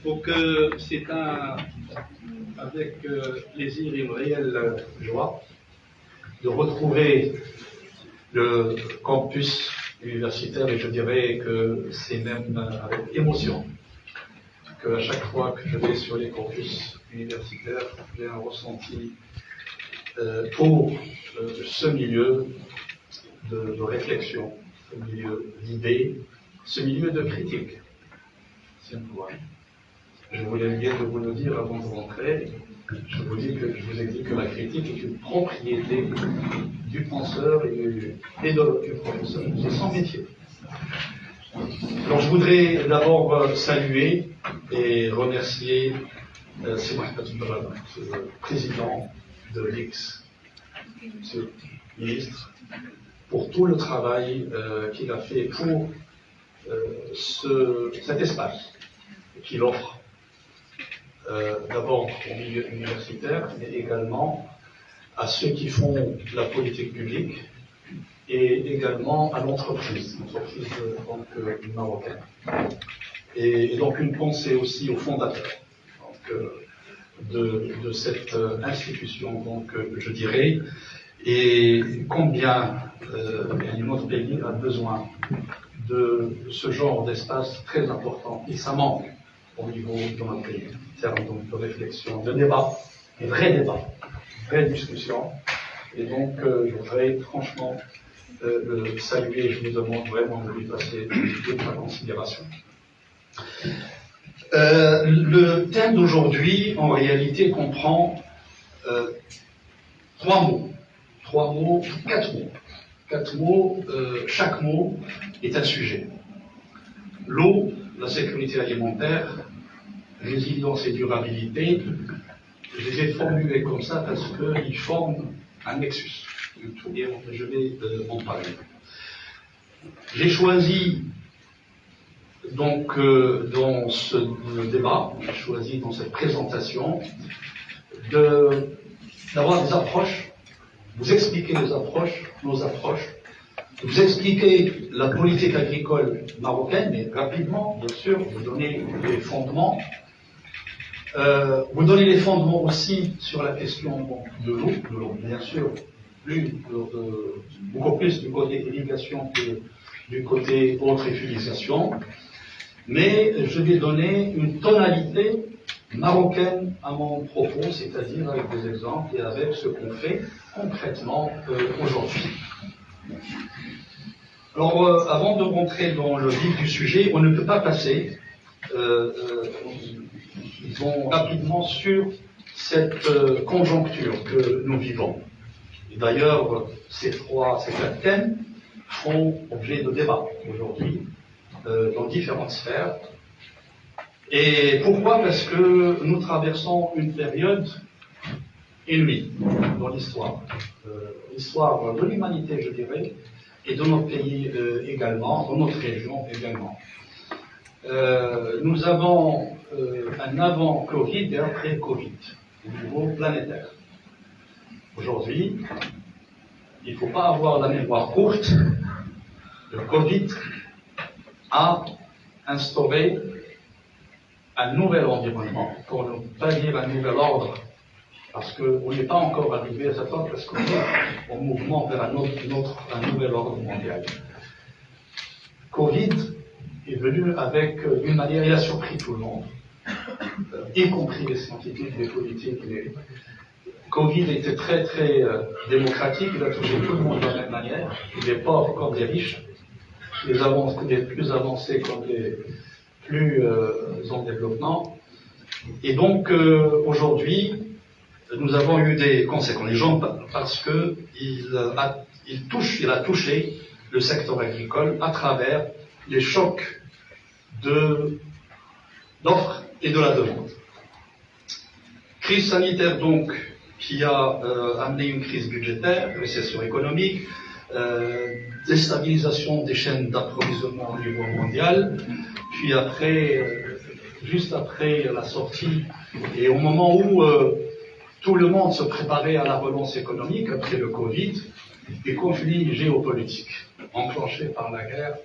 Donc c'est avec plaisir et une réelle joie de retrouver le campus universitaire, et je dirais que c'est même avec émotion qu'à chaque fois que je vais sur les campus universitaires, j'ai un ressenti pour ce milieu de réflexion, ce milieu d'idées, ce milieu de critique. C'est un pouvoir. Je voulais bien de vous le dire avant de rentrer. Je vous ai dit que la critique est une propriété du penseur et du professeur. C'est son métier. Alors je voudrais d'abord saluer et remercier Mohamed Brahim, le président de l'IX, ce ministre, pour tout le travail qu'il a fait pour cet espace qu'il offre d'abord au milieu universitaire, mais également à ceux qui font la politique publique et également à l'entreprise marocaine. Et donc une pensée aussi aux fondateurs de cette institution, donc je dirais, et combien notre pays a besoin de ce genre d'espace très important, et ça manque au niveau de notre pays, en termes donc, de réflexion, de débat, de vraie discussion. Et donc, je voudrais franchement le saluer, et je vous demande vraiment de lui passer toute ma considération. Le thème d'aujourd'hui, en réalité, comprend quatre mots, chaque mot est un sujet. L'eau, la sécurité alimentaire, résilience et durabilité, je les ai formulés comme ça parce qu'ils forment un nexus. Je vais en parler. J'ai choisi donc dans ce débat, j'ai choisi dans cette présentation d'avoir des approches, vous expliquer nos approches, vous expliquer la politique agricole marocaine, mais rapidement, bien sûr, vous donner les fondements. Vous donnez les fondements aussi sur la question de l'eau, bien sûr, beaucoup plus du côté irrigation que du côté autre utilisation. Mais je vais donner une tonalité marocaine à mon propos, c'est-à-dire avec des exemples et avec ce qu'on fait concrètement aujourd'hui. Alors, avant de rentrer dans le vif du sujet, on ne peut pas passer rapidement sur cette conjoncture que nous vivons. Et d'ailleurs, ces quatre thèmes font objet de débat aujourd'hui dans différentes sphères. Et pourquoi? Parce que nous traversons une période ennemie dans l'histoire. L'histoire de l'humanité, je dirais, et de notre pays également, de notre région également. Nous avons un avant-Covid et après-Covid au niveau planétaire. Aujourd'hui, il ne faut pas avoir la mémoire courte. Le Covid a instauré un nouvel environnement, pour ne pas dire un nouvel ordre, parce qu'on n'est pas encore arrivé à cet ordre, parce qu'on est en mouvement vers un nouvel ordre mondial. Covid est venu avec une manière, il a surpris tout le monde, y compris les scientifiques, les politiques. Covid était très démocratique, il a touché tout le monde de la même manière, les pauvres comme les riches, les plus avancés comme les plus en développement. Et donc aujourd'hui, nous avons eu des conséquences, les gens, parce qu'il a touché le secteur agricole à travers les chocs de l'offre et de la demande. Crise sanitaire donc qui a amené une crise budgétaire, récession économique, déstabilisation des chaînes d'approvisionnement au niveau mondial, puis juste après la sortie, et au moment où tout le monde se préparait à la relance économique après le Covid, des conflits géopolitiques enclenchés par la guerre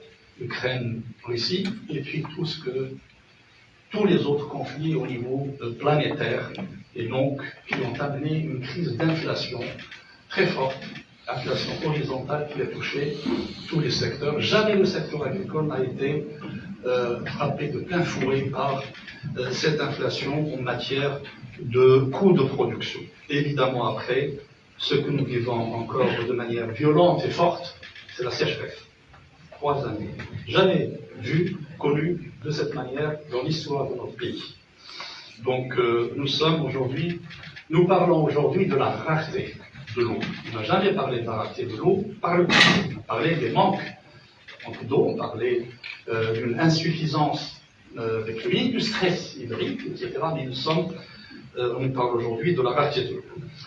Ukraine-Russie, et puis tous les autres conflits au niveau planétaire, et donc qui ont amené une crise d'inflation très forte, inflation horizontale qui a touché tous les secteurs. Jamais le secteur agricole n'a été frappé de plein fouet par cette inflation en matière de coûts de production. Évidemment, après, ce que nous vivons encore de manière violente et forte, c'est la sécheresse. 3 années. Jamais vu, connu de cette manière dans l'histoire de notre pays. Donc, nous parlons aujourd'hui de la rareté de l'eau. On n'a jamais parlé de la rareté de l'eau par le passé. On parlait des manques d'eau, on parlait d'une insuffisance des pluies, du stress hydrique, etc. Mais on parle aujourd'hui de la rareté de l'eau.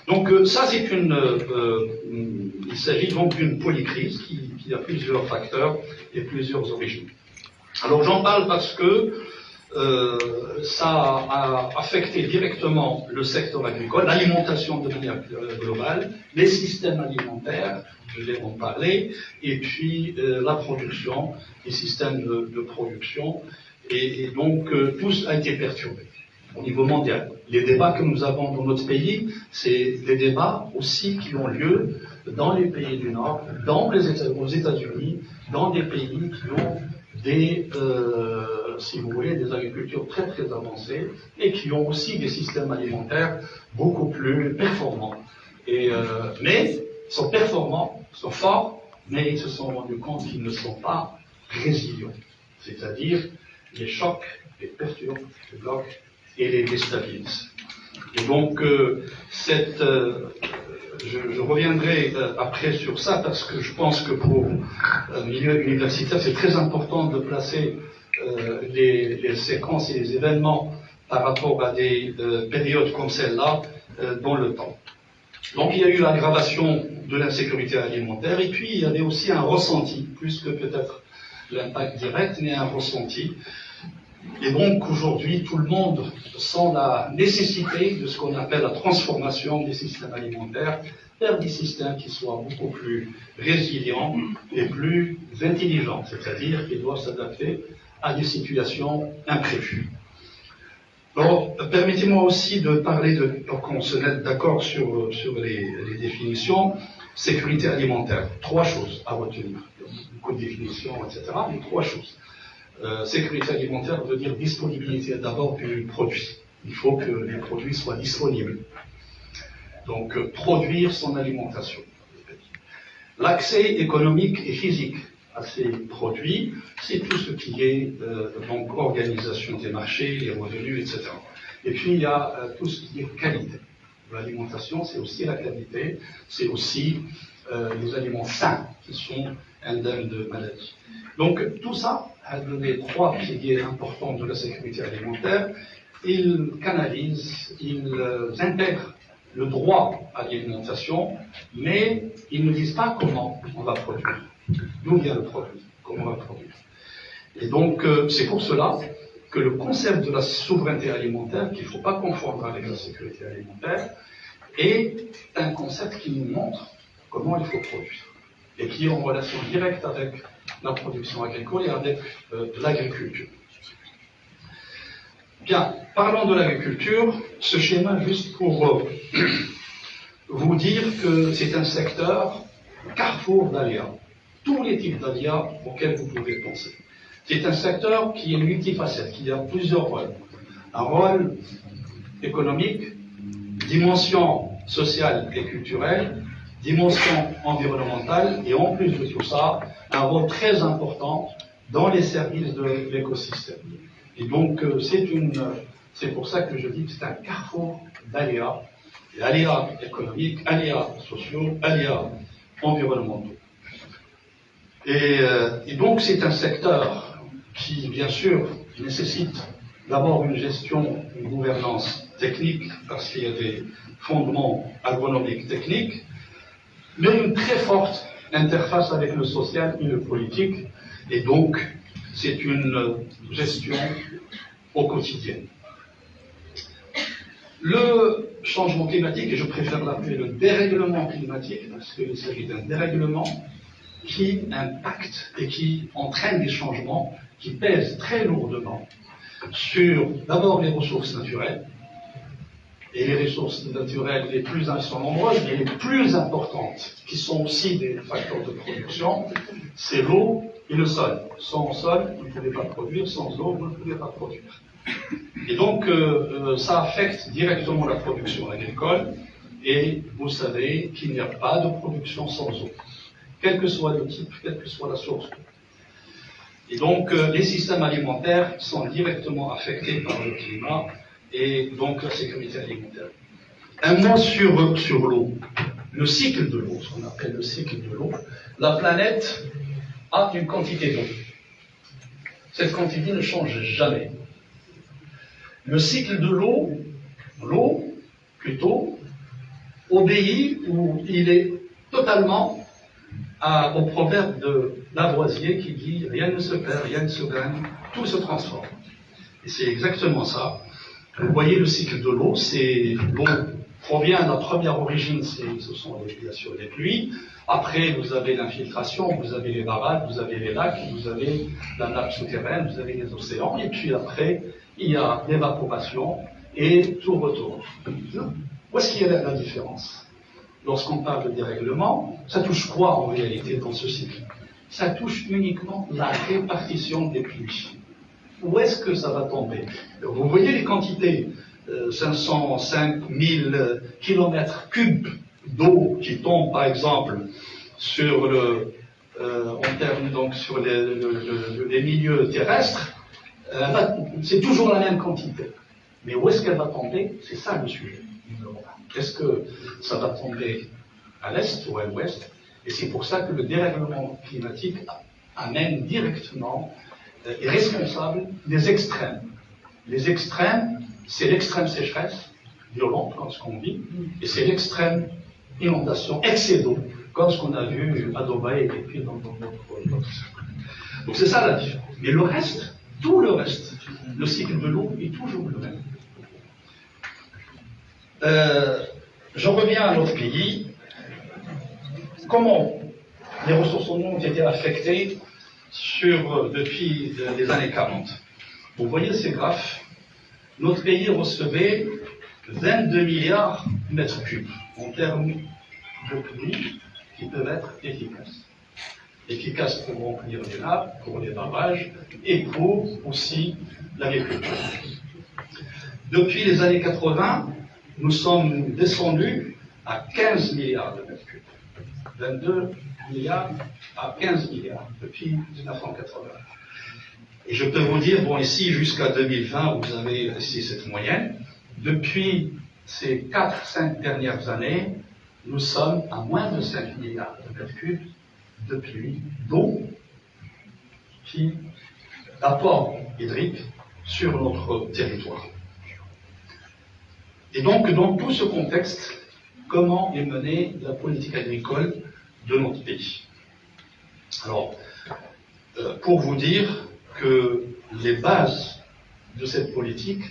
Donc ça, il s'agit donc d'une polycrise qui a plusieurs facteurs et plusieurs origines. Alors j'en parle parce que ça a affecté directement le secteur agricole, l'alimentation de manière globale, les systèmes alimentaires, je vais en parler, et puis la production, les systèmes de production, et donc tout a été perturbé au niveau mondial. Les débats que nous avons dans notre pays, c'est des débats aussi qui ont lieu dans les pays du Nord, aux États-Unis, dans des pays qui ont si vous voulez, des agricultures très très avancées et qui ont aussi des systèmes alimentaires beaucoup plus performants. Mais ils sont performants, ils sont forts, mais ils se sont rendus compte qu'ils ne sont pas résilients. C'est-à-dire, les chocs les perturbent, les bloquent et les déstabilisent. Et donc, je reviendrai après sur ça parce que je pense que pour un milieu universitaire, c'est très important de placer les séquences et les événements par rapport à des périodes comme celle-là dans le temps. Donc il y a eu l'aggravation de l'insécurité alimentaire et puis il y avait aussi un ressenti, plus que peut-être l'impact direct, mais un ressenti. Et donc aujourd'hui, tout le monde sent la nécessité de ce qu'on appelle la transformation des systèmes alimentaires vers des systèmes qui soient beaucoup plus résilients et plus intelligents, c'est-à-dire qu'ils doivent s'adapter à des situations imprévues. Alors, permettez-moi aussi de parler pour qu'on se mette d'accord sur les définitions, sécurité alimentaire. 3 choses à retenir. Beaucoup de définitions, etc., mais 3 choses. Sécurité alimentaire veut dire disponibilité d'abord du produit. Il faut que les produits soient disponibles. Donc, produire son alimentation. L'accès économique et physique à ces produits, c'est tout ce qui est donc organisation des marchés, les revenus, etc. Et puis, il y a tout ce qui est qualité. L'alimentation, c'est aussi la qualité, c'est aussi les aliments sains qui sont indemnes de maladies. Donc, tout ça a donné 3 piliers importants de la sécurité alimentaire. Ils canalisent, ils intègrent le droit à l'alimentation, mais ils ne disent pas comment on va produire. D'où vient le produit, comment on va produire. Et donc, c'est pour cela que le concept de la souveraineté alimentaire, qu'il ne faut pas confondre avec la sécurité alimentaire, est un concept qui nous montre comment il faut produire, et qui est en relation directe avec la production agricole et avec l'agriculture. Bien, parlons de l'agriculture, ce schéma juste pour vous dire que c'est un secteur carrefour d'aléas, tous les types d'aléas auxquels vous pouvez penser. C'est un secteur qui est multifacette, qui a plusieurs rôles. Un rôle économique, dimension sociale et culturelle, dimension environnementale, et en plus de tout ça, un rôle très important dans les services de l'écosystème. Et donc, c'est pour ça que je dis que c'est un carrefour d'aléas, aléas économiques, aléas sociaux, aléas environnementaux. Et donc, c'est un secteur qui, bien sûr, nécessite d'abord une gestion, une gouvernance technique, parce qu'il y a des fondements agronomiques techniques, mais une très forte interface avec le social et le politique, et donc c'est une gestion au quotidien. Le changement climatique, et je préfère l'appeler le dérèglement climatique, parce qu'il s'agit d'un dérèglement qui impacte et qui entraîne des changements qui pèsent très lourdement sur d'abord les ressources naturelles, et les ressources naturelles sont nombreuses, mais les plus importantes, qui sont aussi des facteurs de production, c'est l'eau et le sol. Sans sol, vous ne pouvez pas produire, sans eau, vous ne pouvez pas produire. Et donc, ça affecte directement la production agricole, et vous savez qu'il n'y a pas de production sans eau, quel que soit le type, quelle que soit la source. Et donc, les systèmes alimentaires sont directement affectés par le climat, et donc la sécurité alimentaire. Un mot sur l'eau. Le cycle de l'eau, ce qu'on appelle le cycle de l'eau. La planète a une quantité d'eau. Cette quantité ne change jamais. Le cycle de l'eau, plutôt, obéit ou il est totalement au proverbe de Lavoisier qui dit « rien ne se perd, rien ne se gagne, tout se transforme ». Et c'est exactement ça. Vous voyez le cycle de l'eau, l'eau provient de la première origine, ce sont bien sûr les pluies. Après, vous avez l'infiltration, vous avez les barrages, vous avez les lacs, vous avez la nappe souterraine, vous avez les océans. Et puis après, il y a l'évaporation et tout retourne. Où est-ce qu'il y a la différence? Lorsqu'on parle de dérèglement, ça touche quoi en réalité dans ce cycle? Ça touche uniquement la répartition des pluies. Où est-ce que ça va tomber? Vous voyez les quantités, 505 000 km3 d'eau qui tombent par exemple sur sur les milieux terrestres, c'est toujours la même quantité. Mais où est-ce qu'elle va tomber? C'est ça le sujet. Est-ce que ça va tomber à l'est ou à l'ouest? Et c'est pour ça que le dérèglement climatique amène directement est responsable des extrêmes. Les extrêmes, c'est l'extrême sécheresse violente, comme ce qu'on vit, et c'est l'extrême inondation, excès d'eau, comme ce qu'on a vu à Dubaï et puis dans notre cercle. Donc c'est ça la différence. Mais le reste, tout le reste, le cycle de l'eau est toujours le même. Je reviens à notre pays. Comment les ressources en eau ont été affectées depuis les années 40. Vous voyez ces graphes. Notre pays recevait 22 milliards de mètres cubes en termes de pluie qui peuvent être efficaces. Efficaces pour remplir les nappes, pour les barrages et pour aussi l'agriculture. Depuis les années 80, nous sommes descendus à 15 milliards de mètres cubes. 22 milliards à 15 milliards depuis 1980. Et je peux vous dire, bon, ici, jusqu'à 2020, vous avez ici cette moyenne. Depuis ces 4-5 dernières années, nous sommes à moins de 5 milliards de mètres cubes de pluie d'eau d'apport hydrique sur notre territoire. Et donc, dans tout ce contexte, comment est menée la politique agricole de notre pays? Alors, pour vous dire que les bases de cette politique,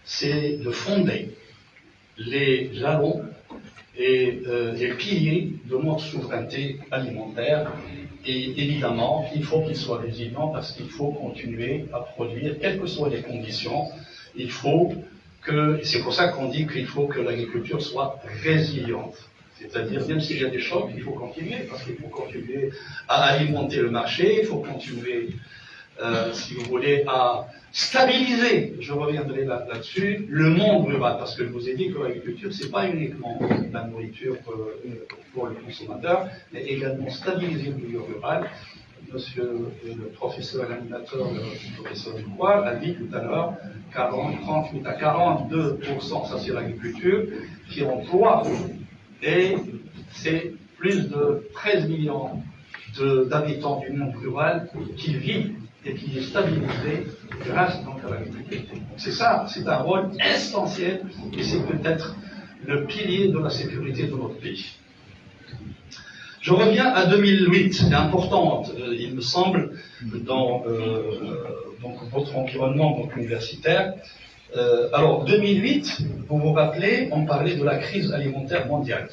c'est de fonder les jalons et les piliers de notre souveraineté alimentaire. Et évidemment, il faut qu'il soit résilient parce qu'il faut continuer à produire, quelles que soient les conditions. Il faut que, c'est pour ça qu'on dit qu'il faut que l'agriculture soit résiliente. C'est-à-dire, même s'il y a des chocs, il faut continuer, parce qu'il faut continuer à alimenter le marché, il faut continuer, si vous voulez, à stabiliser, je reviendrai là-dessus, le monde rural, parce que je vous ai dit que l'agriculture, c'est pas uniquement la nourriture pour le consommateur, mais également stabiliser le milieu rural. Monsieur le professeur, l'animateur, le professeur Ducroix a dit tout à l'heure 38 à 42%, ça c'est l'agriculture, qui emploie, et c'est plus de 13 millions d'habitants du monde rural qui vivent et qui est stabilisé grâce donc à l'agriculture. C'est ça, c'est un rôle essentiel et c'est peut-être le pilier de la sécurité de notre pays. Je reviens à 2008, c'est important, il me semble, dans donc votre environnement donc universitaire. Alors, 2008, vous vous rappelez, on parlait de la crise alimentaire mondiale.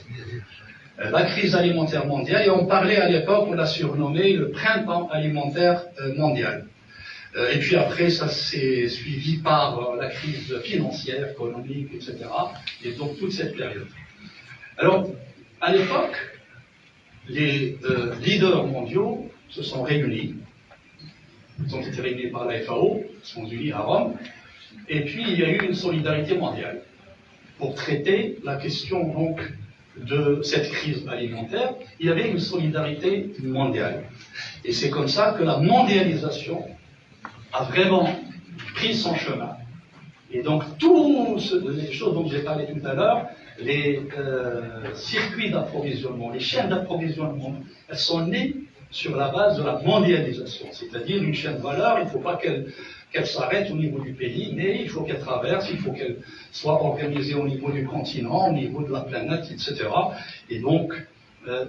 La crise alimentaire mondiale, et on parlait à l'époque, on l'a surnommé le printemps alimentaire mondial. Et puis après, ça s'est suivi par la crise financière, économique, etc. Et donc toute cette période. Alors, à l'époque, les leaders mondiaux se sont réunis. Ils ont été réunis par la FAO, ils se sont unis à Rome. Et puis, il y a eu une solidarité mondiale pour traiter la question donc de cette crise alimentaire. Il y avait une solidarité mondiale. Et c'est comme ça que la mondialisation a vraiment pris son chemin. Et donc, toutes les choses dont j'ai parlé tout à l'heure, les circuits d'approvisionnement, les chaînes d'approvisionnement, elles sont nées sur la base de la mondialisation. C'est-à-dire une chaîne de valeur, il ne faut pas qu'elle s'arrête au niveau du pays, mais il faut qu'elle traverse, il faut qu'elle soit organisée au niveau du continent, au niveau de la planète, etc. Et donc,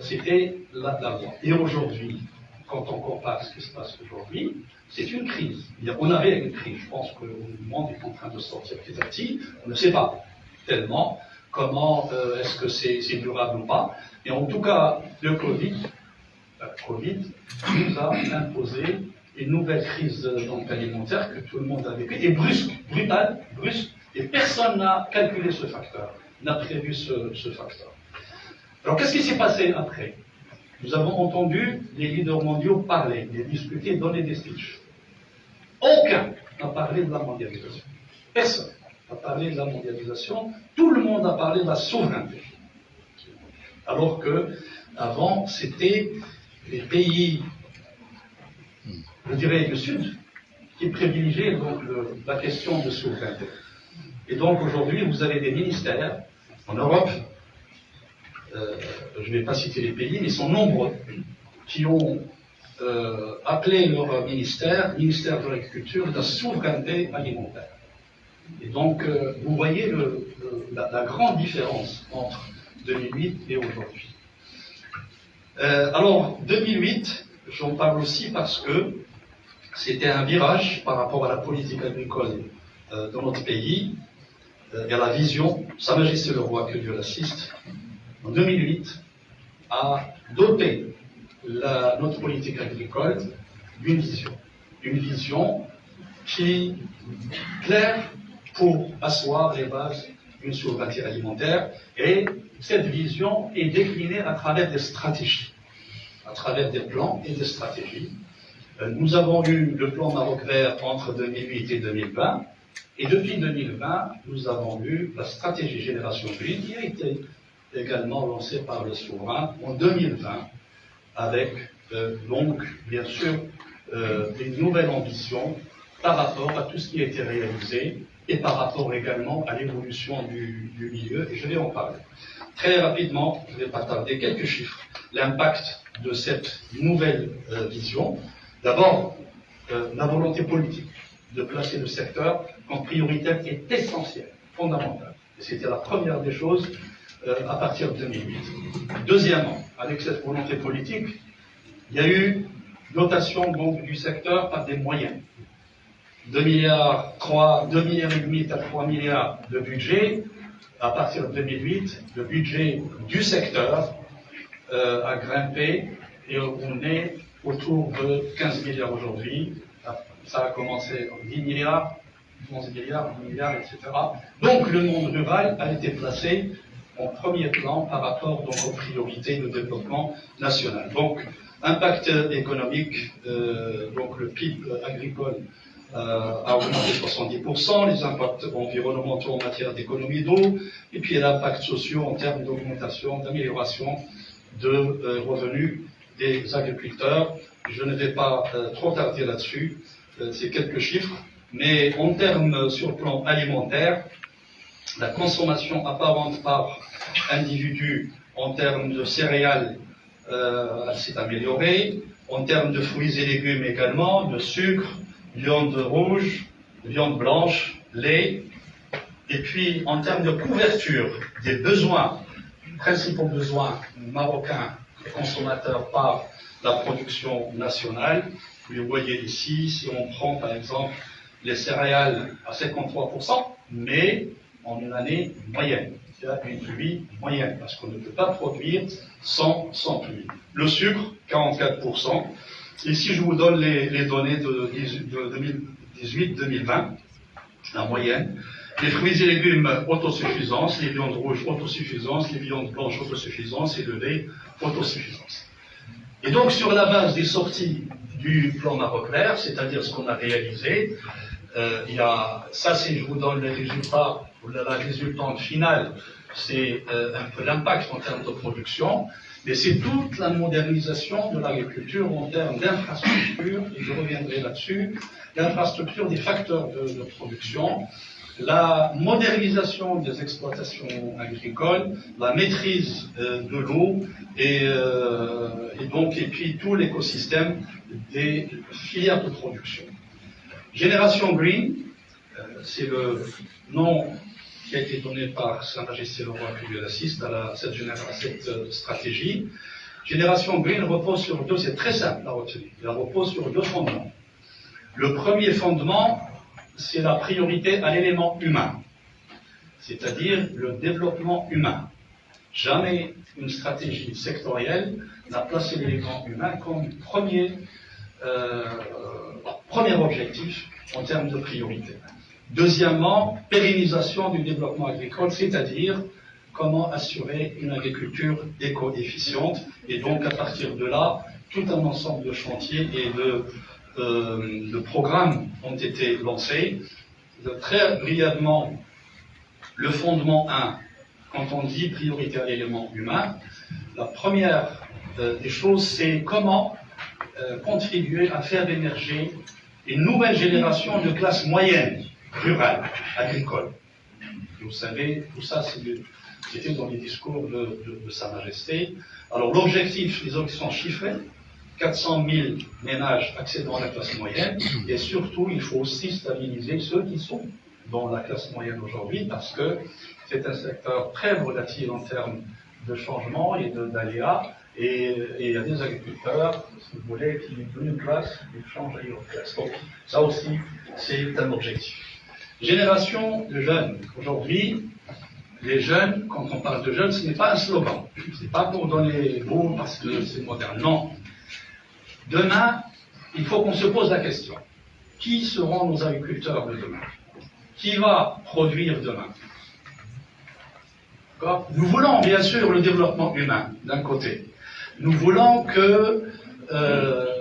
c'était la voie. Et aujourd'hui, quand on compare ce qui se passe aujourd'hui, c'est une crise. On avait une crise. Je pense que le monde est en train de sortir petit à petit. On ne sait pas tellement comment est-ce que c'est durable ou pas. Mais en tout cas, le Covid nous a imposé une nouvelle crise donc, alimentaire que tout le monde a vécue, et brusque, brutale, brusque, et personne n'a calculé ce facteur, n'a prévu ce facteur. Alors qu'est-ce qui s'est passé après? Nous avons entendu les leaders mondiaux parler, discuter, donner des speeches. Aucun n'a parlé de la mondialisation. Personne n'a parlé de la mondialisation. Tout le monde a parlé de la souveraineté. Alors que, avant, c'était les pays, je dirais, du Sud, qui privilégiaient donc la question de souveraineté. Et donc, aujourd'hui, vous avez des ministères en Europe, je ne vais pas citer les pays, mais ils sont nombreux, qui ont appelé leur ministère de l'agriculture de la souveraineté alimentaire. Et donc, vous voyez la grande différence entre 2008 et aujourd'hui. Alors, 2008, j'en parle aussi parce que c'était un virage par rapport à la politique agricole dans notre pays et à la vision, Sa Majesté le Roi, que Dieu l'assiste, en 2008, a doté notre politique agricole d'une vision qui est claire pour asseoir les bases d'une souveraineté alimentaire, et cette vision est déclinée à travers des stratégies, à travers des plans et des stratégies. Nous avons eu le plan Maroc Vert entre 2008 et 2020, et depuis 2020, nous avons eu la stratégie Génération Green qui a été également lancée par le souverain en 2020, avec donc, bien sûr, une nouvelle ambition par rapport à tout ce qui a été réalisé et par rapport également à l'évolution du milieu, et je vais en parler. Très rapidement, je ne vais pas tarder, quelques chiffres. L'impact de cette nouvelle vision. D'abord, la volonté politique de placer le secteur comme prioritaire est essentielle, fondamentale. Et c'était la première des choses à partir de 2008. Deuxièmement, avec cette volonté politique, il y a eu dotation donc, du secteur par des moyens. 2,5 milliards à 3 milliards de budget. À partir de 2008, le budget du secteur a grimpé et on est autour de 15 milliards aujourd'hui. Ça a commencé en 10 milliards, 11 milliards, 10 milliards, etc. Donc le monde rural a été placé en premier plan par rapport donc, aux priorités de développement national. Donc, impact économique, donc le PIB agricole a augmenté de 70%, les impacts environnementaux en matière d'économie d'eau, et puis l'impact social en termes d'augmentation, d'amélioration de revenus des agriculteurs. Je ne vais pas trop tarder là-dessus, c'est quelques chiffres, mais en termes sur le plan alimentaire, la consommation apparente par individu en termes de céréales s'est améliorée, en termes de fruits et légumes également, de sucre, viande rouge, viande blanche, lait, et puis en termes de couverture des besoins, principaux besoins marocains et consommateurs par la production nationale. Vous voyez ici, si on prend par exemple les céréales à 53%, mais en une année moyenne. Il y a une pluie moyenne, parce qu'on ne peut pas produire sans pluie. Le sucre, 44%, Ici, je vous donne les données de 2018-2020, la moyenne. Les fruits et légumes, autosuffisance, les viandes rouges, autosuffisance, les viandes blanches, autosuffisance, et le lait, autosuffisance. Et donc, sur la base des sorties du plan Maroc Vert, c'est-à-dire ce qu'on a réalisé, ça, je vous donne les résultats, la résultante finale, c'est un peu l'impact en termes de production, mais c'est toute la modernisation de l'agriculture en termes d'infrastructure, et je reviendrai là-dessus, l'infrastructure des facteurs de production, la modernisation des exploitations agricoles, la maîtrise de l'eau et puis tout l'écosystème des filières de production. Génération Green, c'est le nom qui a été donné par Sa Majesté le Roi qui lui assiste à cette stratégie. Génération Green repose sur deux, c'est très simple à retenir, elle repose sur deux fondements. Le premier fondement, c'est la priorité à l'élément humain, c'est-à-dire le développement humain. Jamais une stratégie sectorielle n'a placé l'élément humain comme premier objectif en termes de priorité. Deuxièmement, pérennisation du développement agricole, c'est-à-dire comment assurer une agriculture éco-efficiente, et donc à partir de là, tout un ensemble de chantiers et de programmes ont été lancés. Très brièvement, le fondement 1, quand on dit priorité à l'élément humain, la première des choses, c'est comment contribuer à faire émerger une nouvelle génération de classes moyennes, rurales, agricoles. Vous savez, tout ça, c'était dans les discours de Sa Majesté. Alors l'objectif, les objectifs sont chiffrés, 400 000 ménages accédant à la classe moyenne, et surtout, il faut aussi stabiliser ceux qui sont dans la classe moyenne aujourd'hui, parce que c'est un secteur très volatile en termes de changement et d'aléas, et il y a des agriculteurs, si vous voulez, qui d'une classe, ils changent à une autre classe. Donc, ça aussi, c'est un objectif. Génération de jeunes. Aujourd'hui, les jeunes, quand on parle de jeunes, ce n'est pas un slogan. Ce n'est pas pour donner beau parce que c'est moderne. Non. Demain, il faut qu'on se pose la question. Qui seront nos agriculteurs de demain? Qui va produire demain? Nous voulons bien sûr le développement humain, d'un côté. Nous voulons que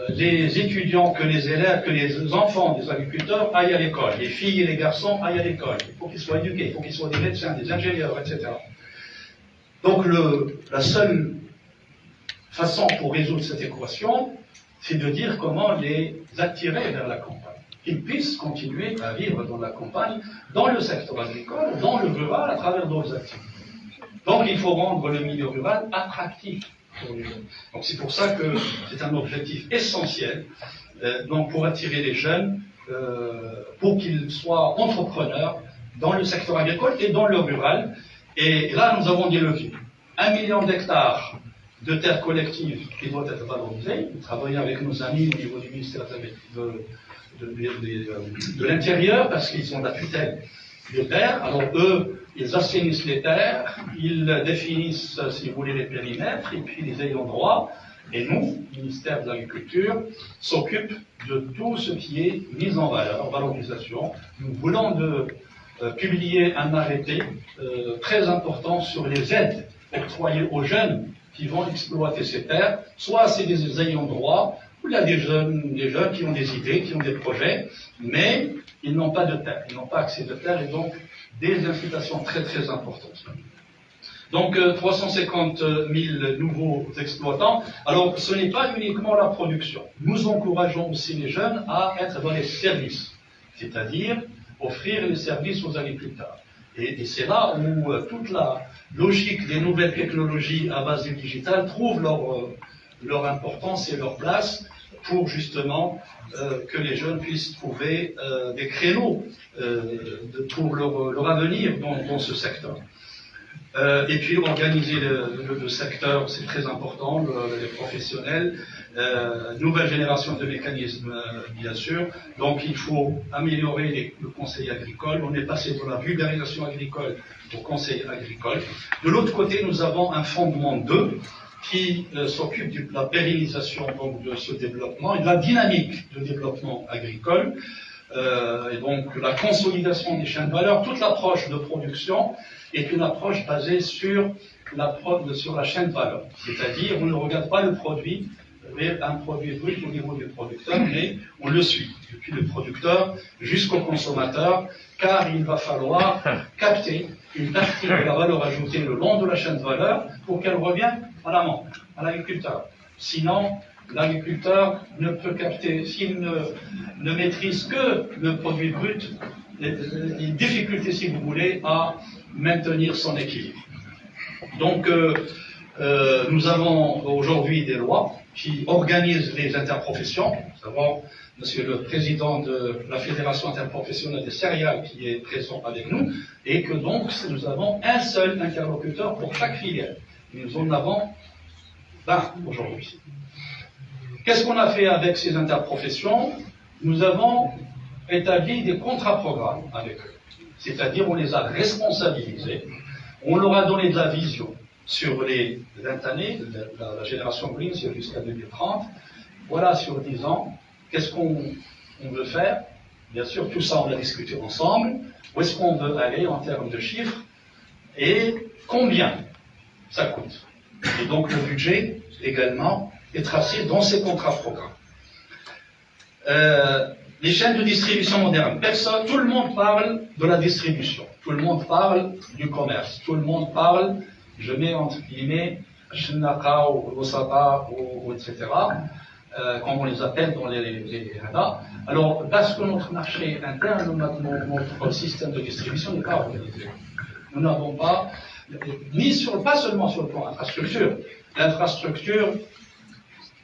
les étudiants, que les élèves, que les enfants des agriculteurs aillent à l'école. Les filles et les garçons aillent à l'école. Il faut qu'ils soient éduqués, il faut qu'ils soient des médecins, des ingénieurs, etc. Donc la seule façon pour résoudre cette équation, c'est de dire comment les attirer vers la campagne. Qu'ils puissent continuer à vivre dans la campagne, dans le secteur agricole, dans le rural, à travers d'autres activités. Donc il faut rendre le milieu rural attractif pour les jeunes. Donc c'est pour ça que c'est un objectif essentiel donc pour attirer les jeunes, pour qu'ils soient entrepreneurs dans le secteur agricole et dans le rural. Et là, nous avons des leviers. 1 million d'hectares de terres collectives qui doivent être valorisées. Nous travaillons avec nos amis au niveau du ministère de l'Intérieur parce qu'ils ont la tutelle des terres. Alors eux, ils assainissent les terres, ils définissent, si vous voulez, les périmètres, et puis les ayants droit. Et nous, ministère de l'Agriculture, s'occupe de tout ce qui est mise en valeur, valorisation. Nous voulons publier un arrêté très important sur les aides octroyées aux jeunes qui vont exploiter ces terres. Soit c'est des ayants droit, ou il y a des jeunes qui ont des idées, qui ont des projets, mais ils n'ont pas de terre, ils n'ont pas accès de terre, et donc des incitations très très importantes. Donc 350 000 nouveaux exploitants. Alors ce n'est pas uniquement la production. Nous encourageons aussi les jeunes à être dans les services, c'est-à-dire offrir les services aux agriculteurs. Et c'est là où toute la logique des nouvelles technologies à base du digital trouve leur importance et leur place pour justement que les jeunes puissent trouver des créneaux pour leur avenir dans ce secteur. Et puis organiser le secteur, c'est très important, les professionnels, nouvelle génération de mécanismes, bien sûr. Donc il faut améliorer le conseil agricole. On est passé de la vulgarisation agricole au conseil agricole. De l'autre côté, nous avons un fondement 2 qui s'occupe de la pérennisation donc, de ce développement et de la dynamique de développement agricole, et donc la consolidation des chaînes de valeur. Toute l'approche de production est une approche basée sur la chaîne de valeur. C'est-à-dire, on ne regarde pas le produit, un produit brut au niveau du producteur, mais on le suit, depuis le producteur jusqu'au consommateur, car il va falloir capter une partie de la valeur ajoutée le long de la chaîne de valeur pour qu'elle revienne à l'amont, à l'agriculteur. Sinon, l'agriculteur ne peut capter, s'il ne maîtrise que le produit brut, une difficulté, si vous voulez, à maintenir son équilibre. Donc, nous avons aujourd'hui des lois qui organisent les interprofessions. Nous avons Monsieur le Président de la Fédération interprofessionnelle des céréales qui est présent avec nous, et que donc nous avons un seul interlocuteur pour chaque filière. Nous en avons 20 aujourd'hui. Qu'est-ce qu'on a fait avec ces interprofessions? Nous avons établi des contrats-programmes avec eux. C'est-à-dire, on les a responsabilisés, on leur a donné de la vision sur les 20 années, la génération Green, c'est jusqu'à 2030. Voilà, sur 10 ans, qu'est-ce qu'on veut faire? Bien sûr, tout ça, on l'a discuté ensemble. Où est-ce qu'on veut aller en termes de chiffres? Et combien ça coûte? Et donc, le budget, également, est tracé dans ces contrats-programmes. Les chaînes de distribution modernes, tout le monde parle de la distribution, tout le monde parle du commerce, tout le monde parle, je mets entre guillemets, Shinaka ou Osaka, etc., comme on les appelle dans les radars. Alors, parce que notre marché interne, notre système de distribution n'est pas organisé. Nous n'avons pas, pas seulement sur le plan infrastructure. L'infrastructure,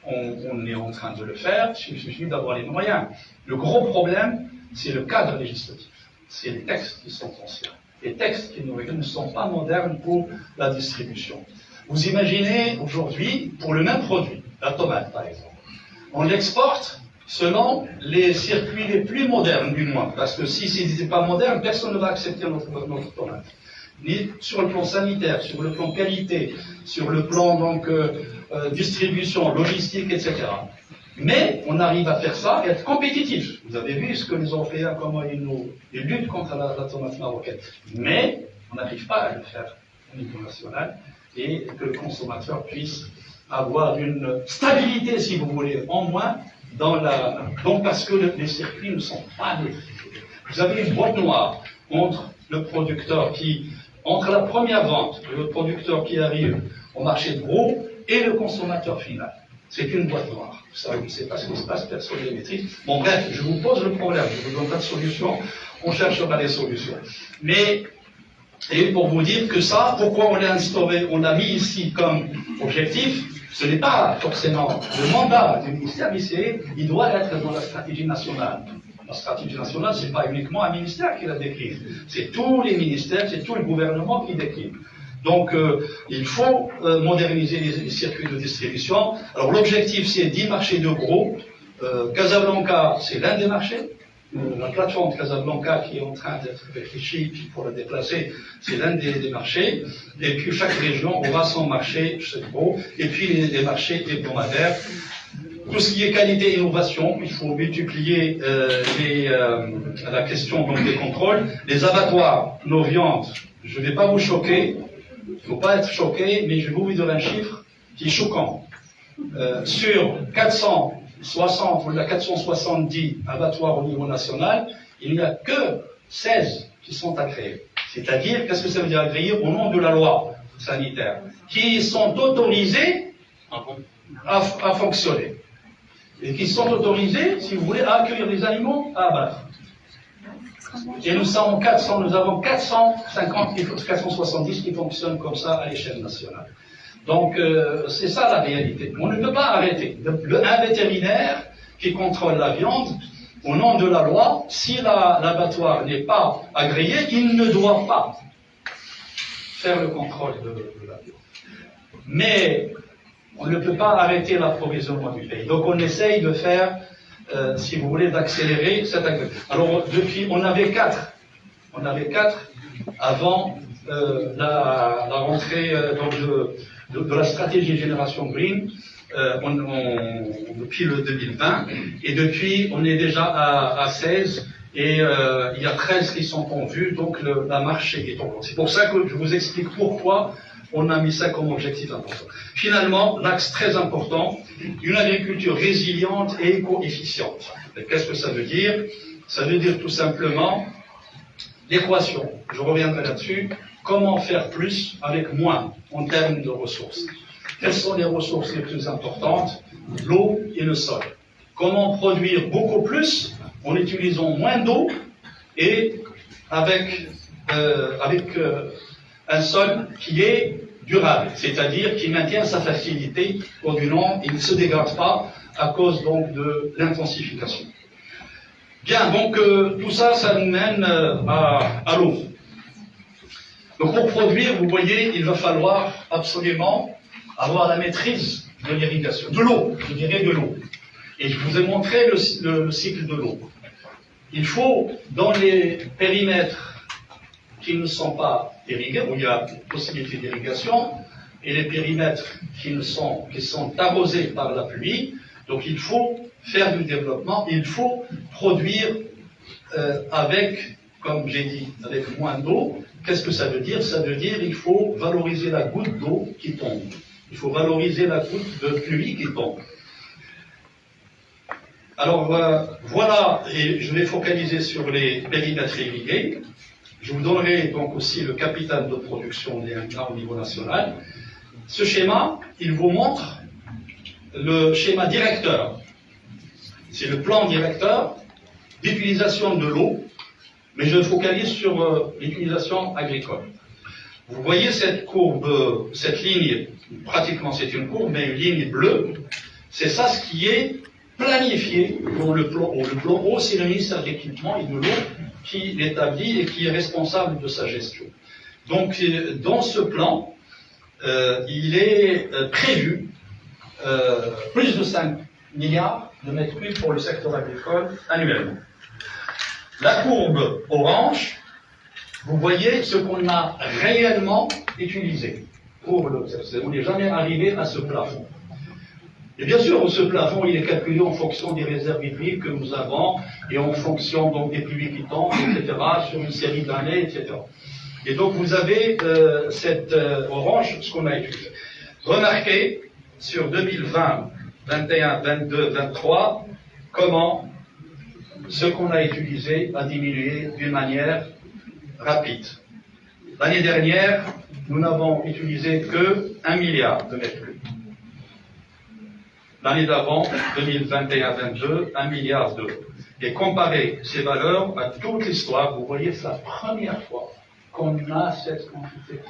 on est en train de le faire, il suffit d'avoir les moyens. Le gros problème, c'est le cadre législatif. C'est les textes qui sont anciens. Les textes qui ne sont pas modernes pour la distribution. Vous imaginez aujourd'hui, pour le même produit, la tomate par exemple, on l'exporte selon les circuits les plus modernes du moins, parce que si ce n'était pas moderne, personne ne va accepter notre tomate. Ni sur le plan sanitaire, sur le plan qualité, sur le plan donc distribution, logistique, etc. Mais on arrive à faire ça et être compétitif. Vous avez vu ce que les Européens, comment ils luttent contre la tomate marocaine. Mais on n'arrive pas à le faire au niveau national et que le consommateur puisse avoir une stabilité, si vous voulez, en moins, donc parce que les circuits ne sont pas maîtrisés. Vous avez une boîte noire entre le producteur entre la première vente, le producteur qui arrive au marché de gros et le consommateur final. C'est une boîte noire. Ça, vous ne savez pas ce qui se passe, personne ne les maîtrise. Bon, bref, je vous pose le problème, je ne vous donne pas de solution, on cherchera des solutions. Mais, et pour vous dire que ça, pourquoi on l'a instauré, on l'a mis ici comme objectif, ce n'est pas forcément le mandat du ministère, mais il doit être dans la stratégie nationale. La stratégie nationale, ce n'est pas uniquement un ministère qui la décline, c'est tous les ministères, c'est tout le gouvernement qui décline. Donc, il faut moderniser les circuits de distribution. Alors, l'objectif, c'est 10 marchés de gros. Casablanca, c'est l'un des marchés. La plateforme Casablanca qui est en train d'être réfléchie, puis pour la déplacer, c'est l'un des marchés. Et puis, chaque région aura son marché, c'est gros. Et puis, les marchés hebdomadaires. Tout ce qui est qualité et innovation, il faut multiplier la question donc, des contrôles. Les abattoirs, nos viandes, je ne vais pas vous choquer. Il ne faut pas être choqué, mais je vais vous dire un chiffre qui est choquant. Sur 460 ou 470 abattoirs au niveau national, il n'y a que 16 qui sont agréés. C'est-à-dire, qu'est-ce que ça veut dire agréés? Au nom de la loi sanitaire, qui sont autorisés à fonctionner. Et qui sont autorisés, si vous voulez, à accueillir des animaux à abattre. Et nous avons 450, 470 qui fonctionnent comme ça à l'échelle nationale. Donc, c'est ça la réalité. On ne peut pas arrêter. Un vétérinaire qui contrôle la viande, au nom de la loi, si l'abattoir n'est pas agréé, il ne doit pas faire le contrôle de la viande. Mais on ne peut pas arrêter l'approvisionnement du pays. Donc, on essaye de faire si vous voulez, d'accélérer cette agriculture. Alors, depuis, on avait quatre avant la rentrée de la stratégie Génération Green depuis le 2020, et depuis on est déjà à 16, et il y a 13 qui sont en vue, donc la marche est en cours. C'est pour ça que je vous explique pourquoi on a mis ça comme objectif important. Finalement, l'axe très important, une agriculture résiliente et éco-efficiente. Qu'est-ce que ça veut dire? Ça veut dire tout simplement l'équation. Je reviendrai là-dessus. Comment faire plus avec moins en termes de ressources? Quelles sont les ressources les plus importantes? L'eau et le sol. Comment produire beaucoup plus en utilisant moins d'eau et avec un sol qui est durable, c'est-à-dire qui maintient sa fertilité au du long, il ne se dégrade pas à cause donc de l'intensification. Bien, donc tout ça, ça nous mène à l'eau. Donc pour produire, vous voyez, il va falloir absolument avoir la maîtrise de l'irrigation, de l'eau, je dirais de l'eau. Et je vous ai montré le cycle de l'eau. Il faut, dans les périmètres qui ne sont pas irrigués, où il y a possibilité d'irrigation, et les périmètres qui sont arrosés par la pluie, donc il faut faire du développement, il faut produire avec, comme j'ai dit, avec moins d'eau. Qu'est-ce que ça veut dire? Ça veut dire qu'il faut valoriser la goutte d'eau qui tombe. Il faut valoriser la goutte de pluie qui tombe. Alors voilà, et je vais focaliser sur les périmètres irrigués. Je vous donnerai donc aussi le capital de production des intrants au niveau national. Ce schéma, il vous montre le schéma directeur. C'est le plan directeur d'utilisation de l'eau, mais je focalise sur l'utilisation agricole. Vous voyez cette courbe, cette ligne, pratiquement c'est une courbe, mais une ligne bleue, c'est ça ce qui est planifié dans le plan haut. Le plan haut, c'est le ministère de l'Équipement et de l'eau qui l'établit et qui est responsable de sa gestion. Donc, dans ce plan, il est prévu plus de 5 milliards de mètres cubes pour le secteur agricole annuellement. La courbe orange, vous voyez ce qu'on a réellement utilisé pour le secteur. On n'est jamais arrivé à ce plafond. Et bien sûr, ce plafond, il est calculé en fonction des réserves hydriques que nous avons et en fonction donc des pluies qui tombent, etc., sur une série d'années, etc. Et donc, vous avez cette orange, ce qu'on a utilisé. Remarquez, sur 2020, 21, 22, 23, comment ce qu'on a utilisé a diminué d'une manière rapide. L'année dernière, nous n'avons utilisé que 1 milliard de mètres cubes. L'année d'avant, 2021-22, 1 milliard d'euros. Et comparer ces valeurs à toute l'histoire, vous voyez, c'est la première fois qu'on a cette quantité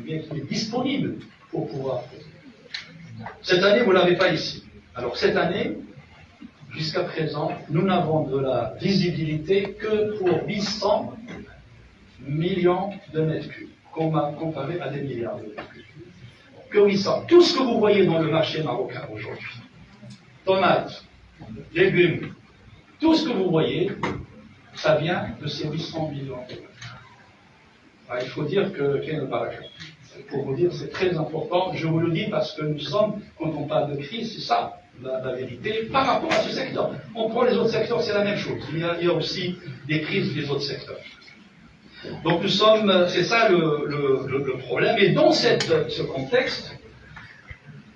qui est disponible pour pouvoir faire. Cette année, vous ne l'avez pas ici. Alors cette année, jusqu'à présent, nous n'avons de la visibilité que pour 800 millions de mètres cubes, comparé à des milliards de mètres cubes. Que 800. Tout ce que vous voyez dans le marché marocain aujourd'hui, tomates, légumes, tout ce que vous voyez, ça vient de ces 800 millions de mètres. Il faut dire que pour vous dire, c'est très important. Je vous le dis parce que nous sommes, quand on parle de crise, c'est ça la vérité par rapport à ce secteur. On prend les autres secteurs, c'est la même chose. Il y a aussi des crises des autres secteurs. Donc nous sommes, c'est ça le problème. Et dans ce contexte,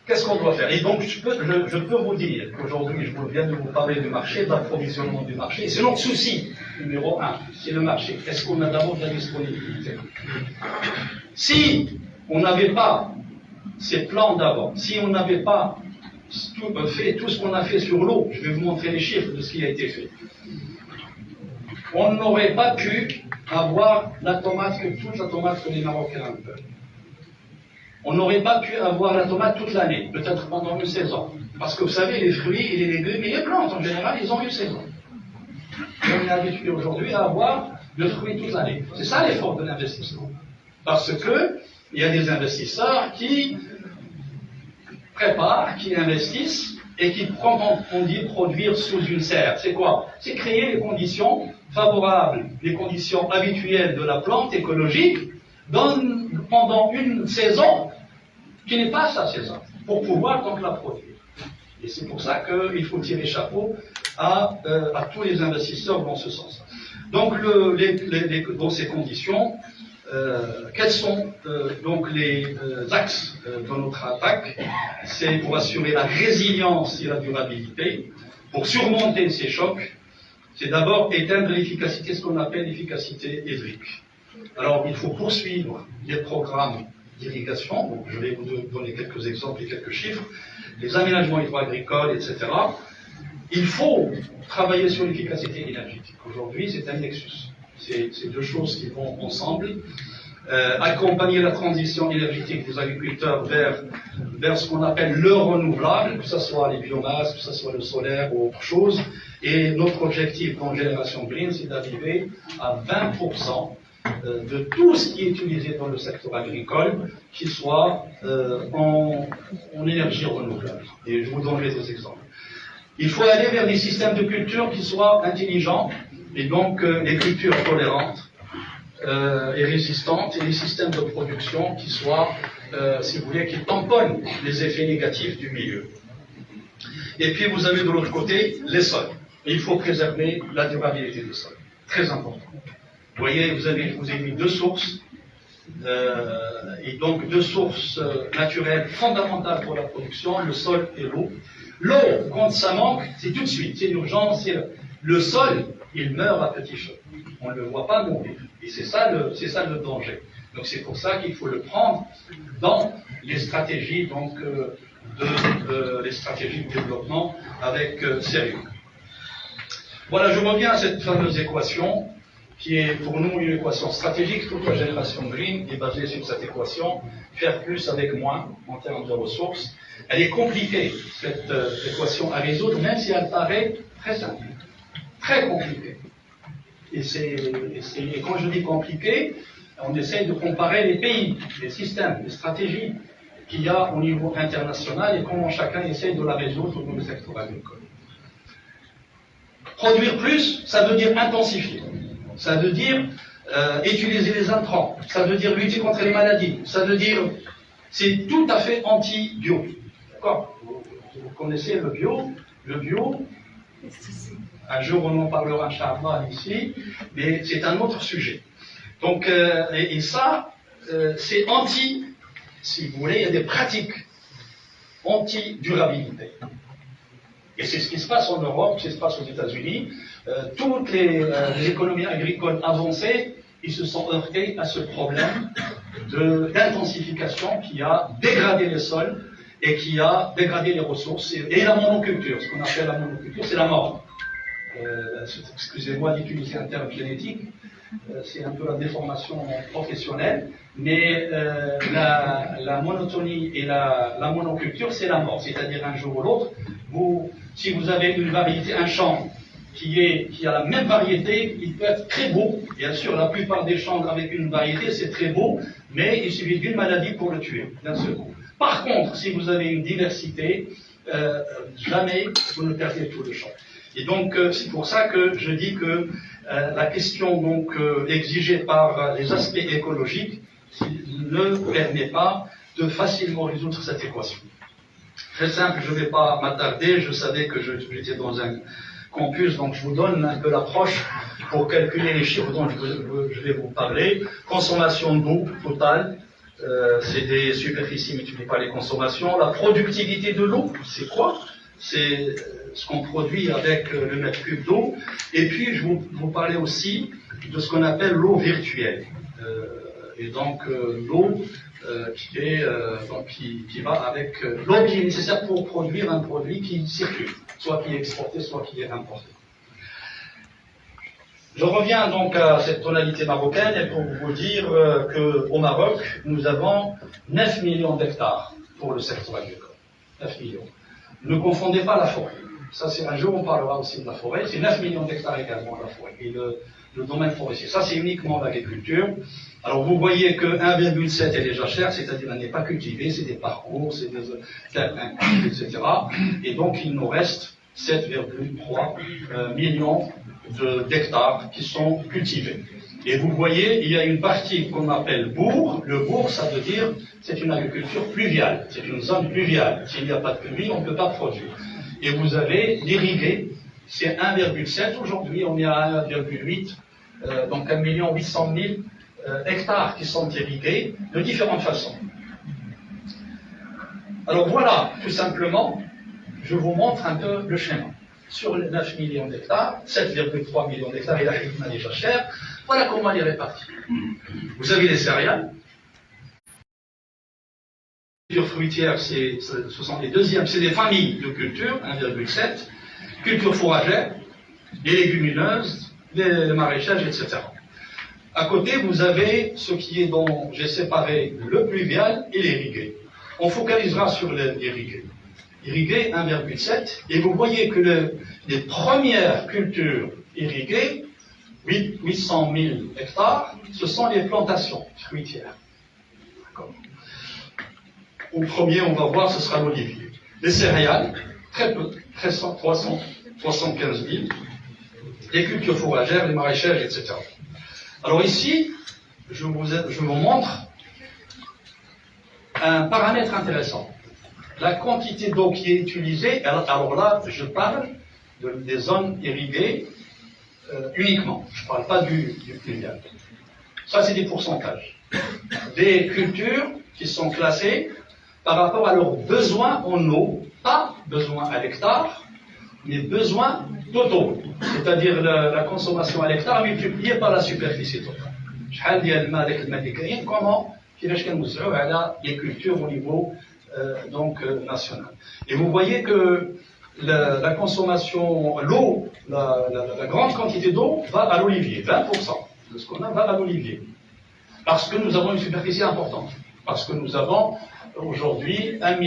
qu'est-ce qu'on doit faire? Et donc je peux vous dire qu'aujourd'hui, je viens de vous parler du marché, de l'approvisionnement du marché. C'est notre souci numéro 1, c'est le marché. Est-ce qu'on a d'abord de la disponibilité? Si on n'avait pas ces plans d'avant, si on n'avait pas fait tout ce qu'on a fait sur l'eau, je vais vous montrer les chiffres de ce qui a été fait, on n'aurait pas pu avoir toute la tomate que les Marocains veulent. On n'aurait pas pu avoir la tomate toute l'année, peut-être pendant une saison. Parce que vous savez, les fruits et les légumes et les plantes en général, ils ont une saison. Et on est habitué aujourd'hui à avoir le fruit toute l'année. C'est ça l'effort de l'investissement. Parce que il y a des investisseurs qui préparent, qui investissent et qui, comme on dit, produire sous une serre. C'est quoi? C'est créer les conditions favorables, les conditions habituelles de la plante écologique donne pendant une saison qui n'est pas sa saison, pour pouvoir donc la produire. Et c'est pour ça qu'il faut tirer chapeau à tous les investisseurs dans ce sens. Donc, dans ces conditions, quels sont donc les axes de notre attaque? C'est pour assurer la résilience et la durabilité, pour surmonter ces chocs. C'est d'abord éteindre l'efficacité, ce qu'on appelle l'efficacité hydrique. Alors, il faut poursuivre les programmes d'irrigation. Donc, je vais vous donner quelques exemples et quelques chiffres. Les aménagements hydro-agricoles, etc. Il faut travailler sur l'efficacité énergétique. Aujourd'hui, c'est un nexus. C'est deux choses qui vont ensemble. Accompagner la transition énergétique des agriculteurs vers ce qu'on appelle le renouvelable, que ce soit les biomasses, que ce soit le solaire ou autre chose. Et notre objectif dans Génération Green, c'est d'arriver à 20% de tout ce qui est utilisé dans le secteur agricole qui soit en énergie renouvelable. Et je vous donnerai des exemples. Il faut aller vers des systèmes de culture qui soient intelligents, et donc des cultures tolérantes et résistantes, et des systèmes de production qui soient, si vous voulez, qui tamponnent les effets négatifs du milieu. Et puis vous avez de l'autre côté les sols. Et il faut préserver la durabilité des sols. Très important. Vous voyez, je vous ai mis deux sources, et donc deux sources naturelles fondamentales pour la production, le sol et l'eau. L'eau, quand ça manque, c'est tout de suite, c'est l'urgence, le sol, il meurt à petit feu. On ne le voit pas mourir. Et c'est ça le danger. Donc c'est pour ça qu'il faut le prendre dans les stratégies, donc, les stratégies de développement avec sérieux. Voilà, je reviens à cette fameuse équation, qui est pour nous une équation stratégique. Toute la Génération Green est basée sur cette équation, faire plus avec moins en termes de ressources. Elle est compliquée, cette équation à résoudre, même si elle paraît très simple, très compliquée. Et quand je dis compliqué, on essaie de comparer les pays, les systèmes, les stratégies qu'il y a au niveau international et comment chacun essaie de la résoudre dans le secteur agricole. Produire plus, ça veut dire intensifier. Ça veut dire utiliser les intrants. Ça veut dire lutter contre les maladies. Ça veut dire... C'est tout à fait anti-bio. D'accord ? Vous connaissez le bio. Le bio, un jour on en parlera Inch'Allah ici, mais c'est un autre sujet. Donc, et ça, c'est anti... Si vous voulez, il y a des pratiques anti-durabilité. Et c'est ce qui se passe en Europe, ce qui se passe aux États-Unis. Toutes les économies agricoles avancées, ils se sont heurtés à ce problème d'intensification qui a dégradé les sols et qui a dégradé les ressources. Et la monoculture, ce qu'on appelle la monoculture, c'est la mort. Excusez-moi d'utiliser un terme génétique, c'est un peu la déformation professionnelle, mais la monotonie et la monoculture, c'est la mort. C'est-à-dire un jour ou l'autre, si vous avez une variété, un champ qui a la même variété, il peut être très beau. Bien sûr, la plupart des champs avec une variété, c'est très beau, mais il suffit d'une maladie pour le tuer, d'un seul coup. Par contre, si vous avez une diversité, jamais vous ne perdez tout le champ. Et donc, c'est pour ça que je dis que la question donc exigée par les aspects écologiques ne permet pas de facilement résoudre cette équation. Très simple, je ne vais pas m'attarder, je savais que j'étais dans un campus, donc je vous donne un peu l'approche pour calculer les chiffres dont je vais vous parler. Consommation d'eau totale, c'est des superficies multipliées par les consommations. La productivité de l'eau, c'est quoi? C'est ce qu'on produit avec le mètre cube d'eau. Et puis, je vais vous parler aussi de ce qu'on appelle l'eau virtuelle. Et donc, l'eau qui va avec l'eau qui est nécessaire pour produire un produit qui circule, soit qui est exporté, soit qui est importé. Je reviens donc à cette tonalité marocaine et pour vous dire qu'au Maroc, nous avons 9 millions d'hectares pour le secteur agricole. 9 millions. Ne confondez pas la forêt. Ça, c'est un jour, on parlera aussi de la forêt. C'est 9 millions d'hectares également, la forêt. Et le domaine forestier. Ça, c'est uniquement l'agriculture. Alors, vous voyez que 1,7 est déjà cher, c'est-à-dire elle n'est pas cultivée, c'est des parcours, c'est des terres incultes, etc. Et donc, il nous reste 7,3 millions d'hectares qui sont cultivés. Et vous voyez, il y a une partie qu'on appelle bourg. Le bourg, ça veut dire, c'est une agriculture pluviale. C'est une zone pluviale. S'il n'y a pas de pluie, on ne peut pas produire. Et vous avez l'irrigué, c'est 1,7. Aujourd'hui, on est à 1,8. Donc 1 800 000 hectares qui sont irrigués de différentes façons. Alors voilà, tout simplement, je vous montre un peu le schéma. Sur les 9 millions d'hectares, 7,3 millions d'hectares, et la hikma déjà cher, voilà comment elle est répartie. Vous avez les céréales. Culture fruitière, ce sont les deuxièmes, c'est des familles de culture, 1,7. Culture fourragère, les légumineuses, les maraîchages, etc. À côté, vous avez ce qui est dont j'ai séparé le pluvial et l'irrigué. On focalisera sur l'irrigué. Irrigué 1,7, et vous voyez que les premières cultures irriguées, 800 000 hectares, ce sont les plantations fruitières. D'accord. Au premier, on va voir, ce sera l'olivier. Les céréales, très peu, 375 000. Les cultures fourragères, les maraîchages, etc. Alors ici, je vous montre un paramètre intéressant. La quantité d'eau qui est utilisée, alors là, je parle des zones irriguées uniquement. Je ne parle pas du pluvial. Ça, c'est des pourcentages. Des cultures qui sont classées par rapport à leurs besoins en eau, pas besoins à l'hectare, mais besoins totaux. C'est-à-dire la consommation à l'hectare multipliée par la superficie totale. Comment les cultures au niveau national. Et vous voyez que la consommation, l'eau, la grande quantité d'eau va à l'olivier. 20% de ce qu'on a va à l'olivier. Parce que nous avons une superficie importante. Parce que nous avons aujourd'hui 1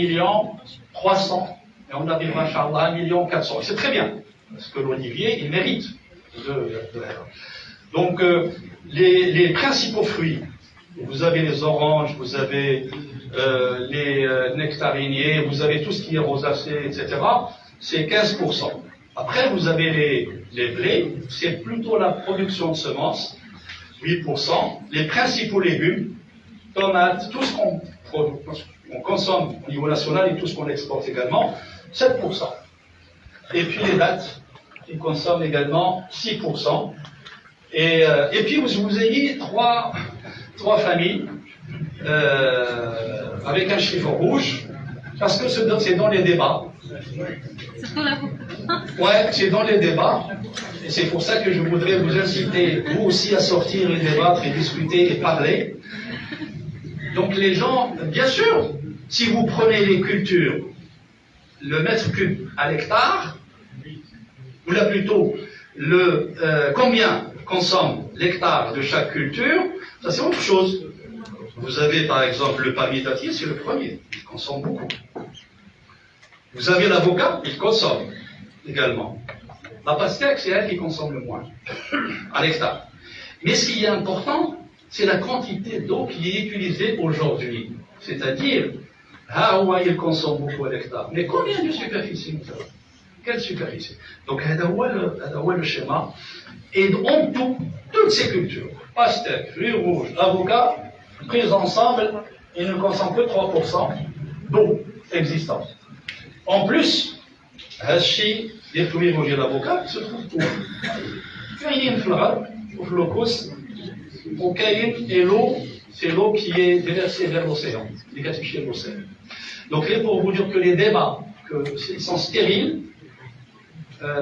300 000. Et on arrivera, Inch'Allah, à 1 400 000. C'est très bien. Parce que l'olivier, il mérite de Donc, les principaux fruits, vous avez les oranges, vous avez les nectariniers, vous avez tout ce qui est rosacée, etc. C'est 15%. Après, vous avez les blés, c'est plutôt la production de semences, 8%. Les principaux légumes, tomates, tout ce qu'on consomme au niveau national et tout ce qu'on exporte également, 7%. Et puis les dattes, qui consomment également 6%. Et puis vous ayez trois familles avec un chiffre rouge, parce que c'est dans les débats. Ouais, c'est dans les débats. Et c'est pour ça que je voudrais vous inciter, vous aussi, à sortir et débattre et discuter et parler. Donc les gens, bien sûr, si vous prenez les cultures, le mètre cube à l'hectare, ou là plutôt, combien consomme l'hectare de chaque culture, ça c'est autre chose. Vous avez par exemple le palmier dattier, c'est le premier, il consomme beaucoup. Vous avez l'avocat, il consomme également. La pastèque, c'est elle qui consomme le moins, à l'hectare. Mais ce qui est important, c'est la quantité d'eau qui est utilisée aujourd'hui. C'est-à-dire, Hawaï, il consomme beaucoup à l'hectare. Mais combien de superficie nous avons? Quelle superficie? Donc, c'est le schéma. Et en tout, toutes ces cultures, pastèque, fruits rouges, avocat, prises ensemble, ils ne consomment que 3% d'eau existante. En plus, Hachi, les fruits rouges et l'avocat se trouvent où? Kayin Floral, au Flocos, au Kayin, et l'eau, c'est l'eau qui est déversée vers l'océan, décatifiée de l'océan. Donc, là, pour vous dire que les débats, ils sont stériles,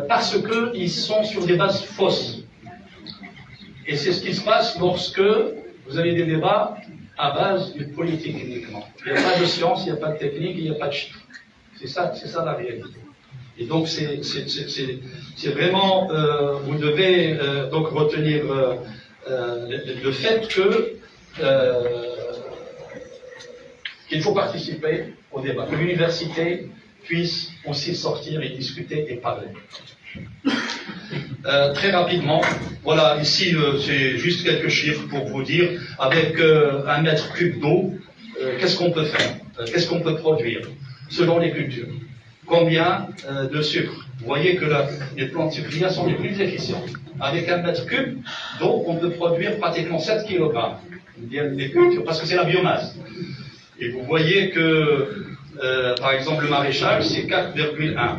parce qu'ils sont sur des bases fausses. Et c'est ce qui se passe lorsque vous avez des débats à base de politique uniquement. Il n'y a pas de science, il n'y a pas de technique, il n'y a pas de chiffres. C'est ça la réalité. Et donc c'est vraiment, vous devez donc retenir le fait qu'il faut participer au débat, que l'université puisse aussi sortir et discuter et parler. Très rapidement, voilà, ici c'est juste quelques chiffres pour vous dire, avec 1 mètre cube d'eau, qu'est-ce qu'on peut faire, qu'est-ce qu'on peut produire, selon les cultures. Combien de sucre Vous voyez que les plantes sucrières sont les plus efficientes. Avec 1 mètre cube d'eau, on peut produire pratiquement 7 kg. Parce que c'est la biomasse. Et vous voyez que, par exemple, le maraîchage, c'est 4,1.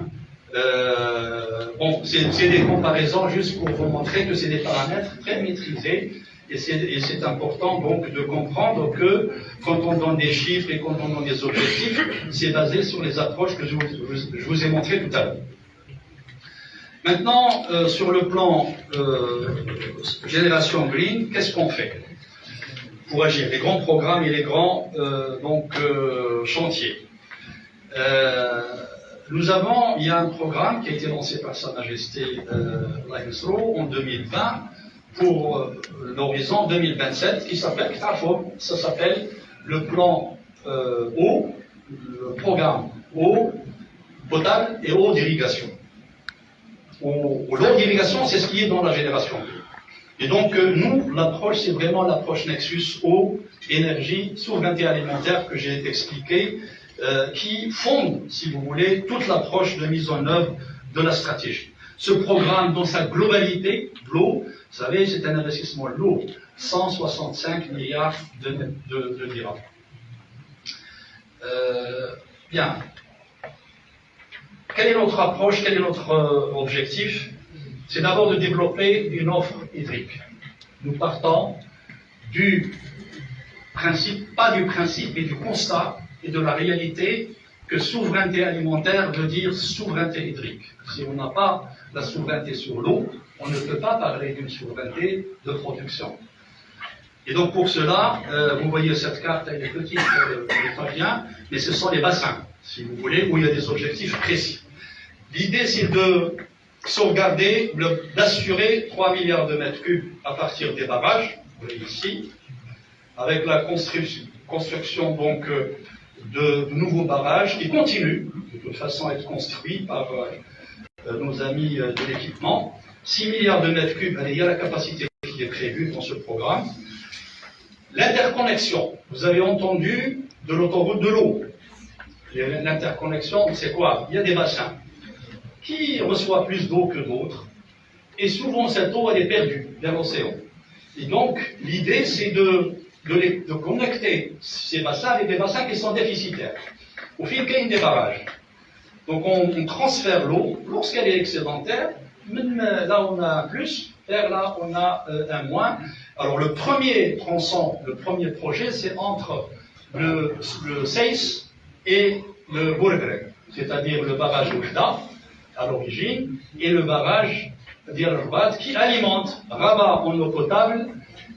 Bon, c'est des comparaisons juste pour vous montrer que c'est des paramètres très maîtrisés. Et c'est important donc de comprendre que quand on donne des chiffres et quand on donne des objectifs, c'est basé sur les approches que je vous ai montrées tout à l'heure. Maintenant, sur le plan génération green, qu'est-ce qu'on fait pour agir? Les grands programmes et les grands chantiers. Il y a un programme qui a été lancé par Sa Majesté en 2020 pour l'horizon 2027 qui s'appelle CTAFOM. Ça s'appelle le plan eau, le programme eau potable et eau d'irrigation. L'eau d'irrigation, c'est ce qui est dans la génération. Et donc, nous, l'approche, c'est vraiment l'approche Nexus eau, énergie, souveraineté alimentaire que j'ai expliqué, qui fonde, si vous voulez, toute l'approche de mise en œuvre de la stratégie. Ce programme, dans sa globalité, l'eau, vous savez, c'est un investissement lourd, 165 milliards de dirhams. Bien. Quelle est notre approche, quel est notre objectif? C'est d'abord de développer une offre hydrique. Nous partons du principe, pas du principe, mais du constat et de la réalité que souveraineté alimentaire veut dire souveraineté hydrique. Si on n'a pas la souveraineté sur l'eau, on ne peut pas parler d'une souveraineté de production. Et donc pour cela, vous voyez cette carte, elle est petite, elle n'est pas bien, mais ce sont les bassins, si vous voulez, où il y a des objectifs précis. L'idée, c'est de sauvegarder, d'assurer 3 milliards de mètres cubes à partir des barrages, vous voyez ici, avec la construction donc de nouveaux barrages qui continuent de toute façon à être construits par nos amis de l'équipement. 6 milliards de mètres cubes, il y a la capacité qui est prévue dans ce programme. L'interconnexion, vous avez entendu de l'autoroute de l'eau. L'interconnexion, c'est quoi? Il y a des bassins qui reçoivent plus d'eau que d'autres, et souvent cette eau, elle est perdue vers l'océan. Et donc, l'idée, c'est de connecter ces bassins avec des bassins qui sont déficitaires, au fil qu'il y a des barrages. Donc, on transfère l'eau, lorsqu'elle est excédentaire, même là on a un plus, vers là on a un moins. Alors, le premier tronçon, le premier projet, c'est entre le Seis et le Bourgreg, c'est-à-dire le barrage Oujda, à l'origine, et le barrage d'Ir al-Rabat qui alimente Rabat en eau potable